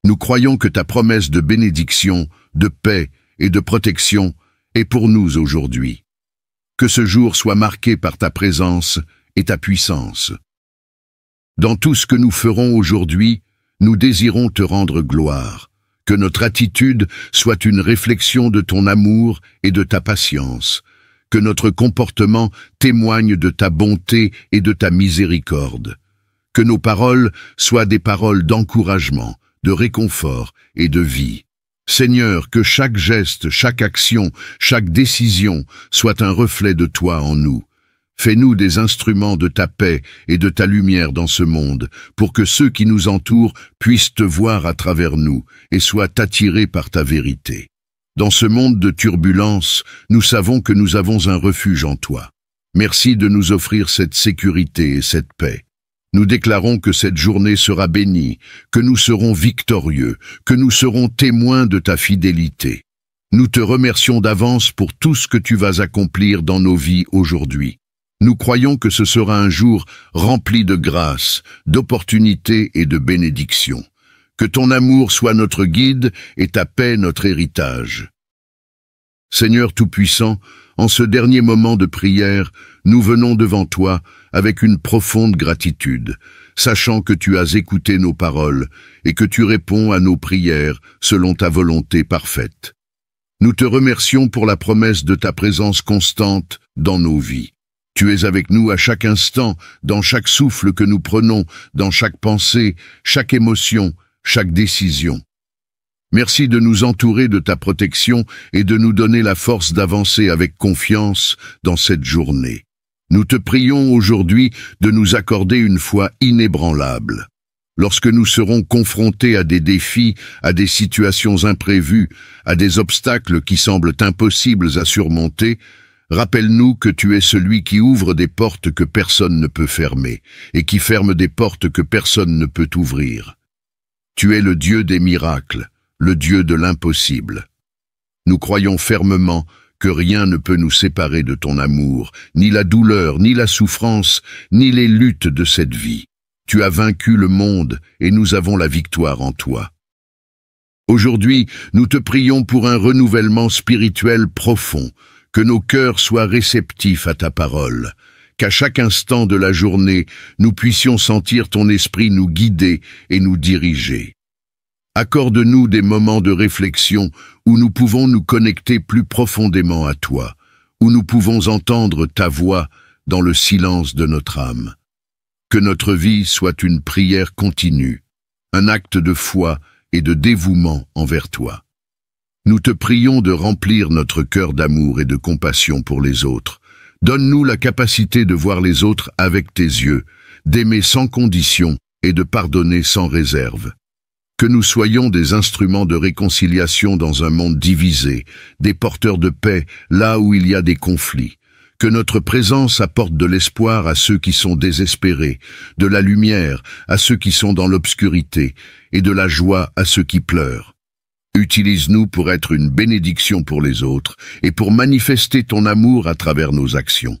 Nous croyons que ta promesse de bénédiction, de paix et de protection est pour nous aujourd'hui. Que ce jour soit marqué par ta présence et ta puissance. Dans tout ce que nous ferons aujourd'hui, nous désirons te rendre gloire. Que notre attitude soit une réflexion de ton amour et de ta patience. Que notre comportement témoigne de ta bonté et de ta miséricorde. Que nos paroles soient des paroles d'encouragement, de réconfort et de vie. Seigneur, que chaque geste, chaque action, chaque décision soit un reflet de toi en nous. Fais-nous des instruments de ta paix et de ta lumière dans ce monde, pour que ceux qui nous entourent puissent te voir à travers nous et soient attirés par ta vérité. Dans ce monde de turbulences, nous savons que nous avons un refuge en toi. Merci de nous offrir cette sécurité et cette paix. Nous déclarons que cette journée sera bénie, que nous serons victorieux, que nous serons témoins de ta fidélité. Nous te remercions d'avance pour tout ce que tu vas accomplir dans nos vies aujourd'hui. Nous croyons que ce sera un jour rempli de grâce, d'opportunités et de bénédictions. Que ton amour soit notre guide et ta paix notre héritage. Seigneur Tout-Puissant, en ce dernier moment de prière, nous venons devant toi avec une profonde gratitude, sachant que tu as écouté nos paroles et que tu réponds à nos prières selon ta volonté parfaite. Nous te remercions pour la promesse de ta présence constante dans nos vies. Tu es avec nous à chaque instant, dans chaque souffle que nous prenons, dans chaque pensée, chaque émotion, chaque décision. Merci de nous entourer de ta protection et de nous donner la force d'avancer avec confiance dans cette journée. Nous te prions aujourd'hui de nous accorder une foi inébranlable. Lorsque nous serons confrontés à des défis, à des situations imprévues, à des obstacles qui semblent impossibles à surmonter, rappelle-nous que tu es celui qui ouvre des portes que personne ne peut fermer et qui ferme des portes que personne ne peut ouvrir. Tu es le Dieu des miracles, le Dieu de l'impossible. Nous croyons fermement que rien ne peut nous séparer de ton amour, ni la douleur, ni la souffrance, ni les luttes de cette vie. Tu as vaincu le monde et nous avons la victoire en toi. Aujourd'hui, nous te prions pour un renouvellement spirituel profond, que nos cœurs soient réceptifs à ta parole, qu'à chaque instant de la journée, nous puissions sentir ton esprit nous guider et nous diriger. Accorde-nous des moments de réflexion où nous pouvons nous connecter plus profondément à toi, où nous pouvons entendre ta voix dans le silence de notre âme. Que notre vie soit une prière continue, un acte de foi et de dévouement envers toi. Nous te prions de remplir notre cœur d'amour et de compassion pour les autres. Donne-nous la capacité de voir les autres avec tes yeux, d'aimer sans condition et de pardonner sans réserve. Que nous soyons des instruments de réconciliation dans un monde divisé, des porteurs de paix là où il y a des conflits. Que notre présence apporte de l'espoir à ceux qui sont désespérés, de la lumière à ceux qui sont dans l'obscurité et de la joie à ceux qui pleurent. Utilise-nous pour être une bénédiction pour les autres et pour manifester ton amour à travers nos actions.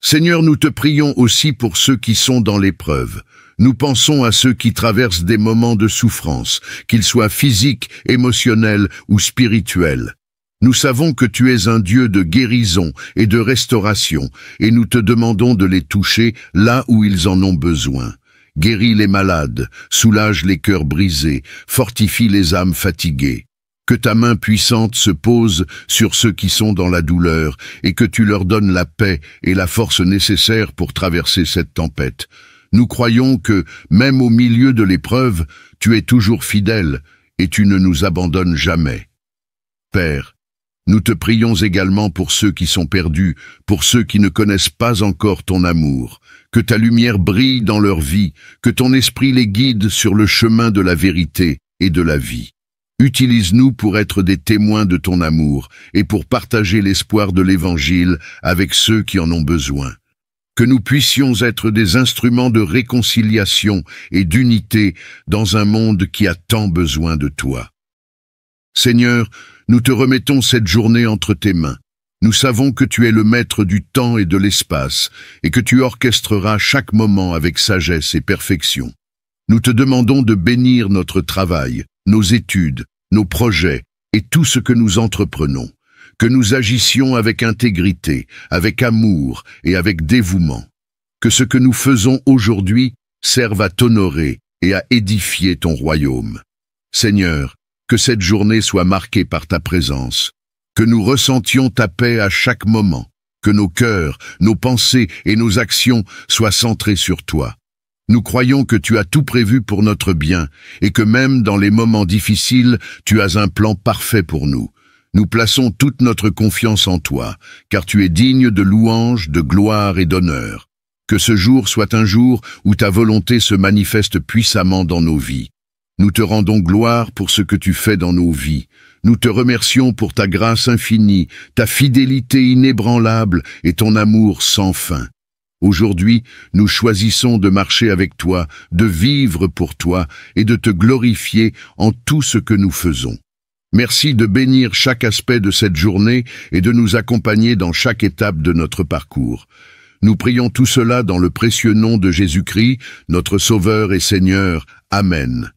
Seigneur, nous te prions aussi pour ceux qui sont dans l'épreuve. Nous pensons à ceux qui traversent des moments de souffrance, qu'ils soient physiques, émotionnels ou spirituels. Nous savons que tu es un Dieu de guérison et de restauration, et nous te demandons de les toucher là où ils en ont besoin. Guéris les malades, soulage les cœurs brisés, fortifie les âmes fatiguées. Que ta main puissante se pose sur ceux qui sont dans la douleur et que tu leur donnes la paix et la force nécessaires pour traverser cette tempête. Nous croyons que, même au milieu de l'épreuve, tu es toujours fidèle et tu ne nous abandonnes jamais. Père, nous te prions également pour ceux qui sont perdus, pour ceux qui ne connaissent pas encore ton amour. Que ta lumière brille dans leur vie, que ton esprit les guide sur le chemin de la vérité et de la vie. Utilise-nous pour être des témoins de ton amour et pour partager l'espoir de l'Évangile avec ceux qui en ont besoin. Que nous puissions être des instruments de réconciliation et d'unité dans un monde qui a tant besoin de toi. Seigneur, nous te remettons cette journée entre tes mains. Nous savons que tu es le maître du temps et de l'espace et que tu orchestreras chaque moment avec sagesse et perfection. Nous te demandons de bénir notre travail, nos études, nos projets et tout ce que nous entreprenons. Que nous agissions avec intégrité, avec amour et avec dévouement. Que ce que nous faisons aujourd'hui serve à t'honorer et à édifier ton royaume. Seigneur, que cette journée soit marquée par ta présence, que nous ressentions ta paix à chaque moment, que nos cœurs, nos pensées et nos actions soient centrés sur toi. Nous croyons que tu as tout prévu pour notre bien et que même dans les moments difficiles, tu as un plan parfait pour nous. Nous plaçons toute notre confiance en toi, car tu es digne de louange, de gloire et d'honneur. Que ce jour soit un jour où ta volonté se manifeste puissamment dans nos vies. Nous te rendons gloire pour ce que tu fais dans nos vies. Nous te remercions pour ta grâce infinie, ta fidélité inébranlable et ton amour sans fin. Aujourd'hui, nous choisissons de marcher avec toi, de vivre pour toi et de te glorifier en tout ce que nous faisons. Merci de bénir chaque aspect de cette journée et de nous accompagner dans chaque étape de notre parcours. Nous prions tout cela dans le précieux nom de Jésus-Christ, notre Sauveur et Seigneur. Amen.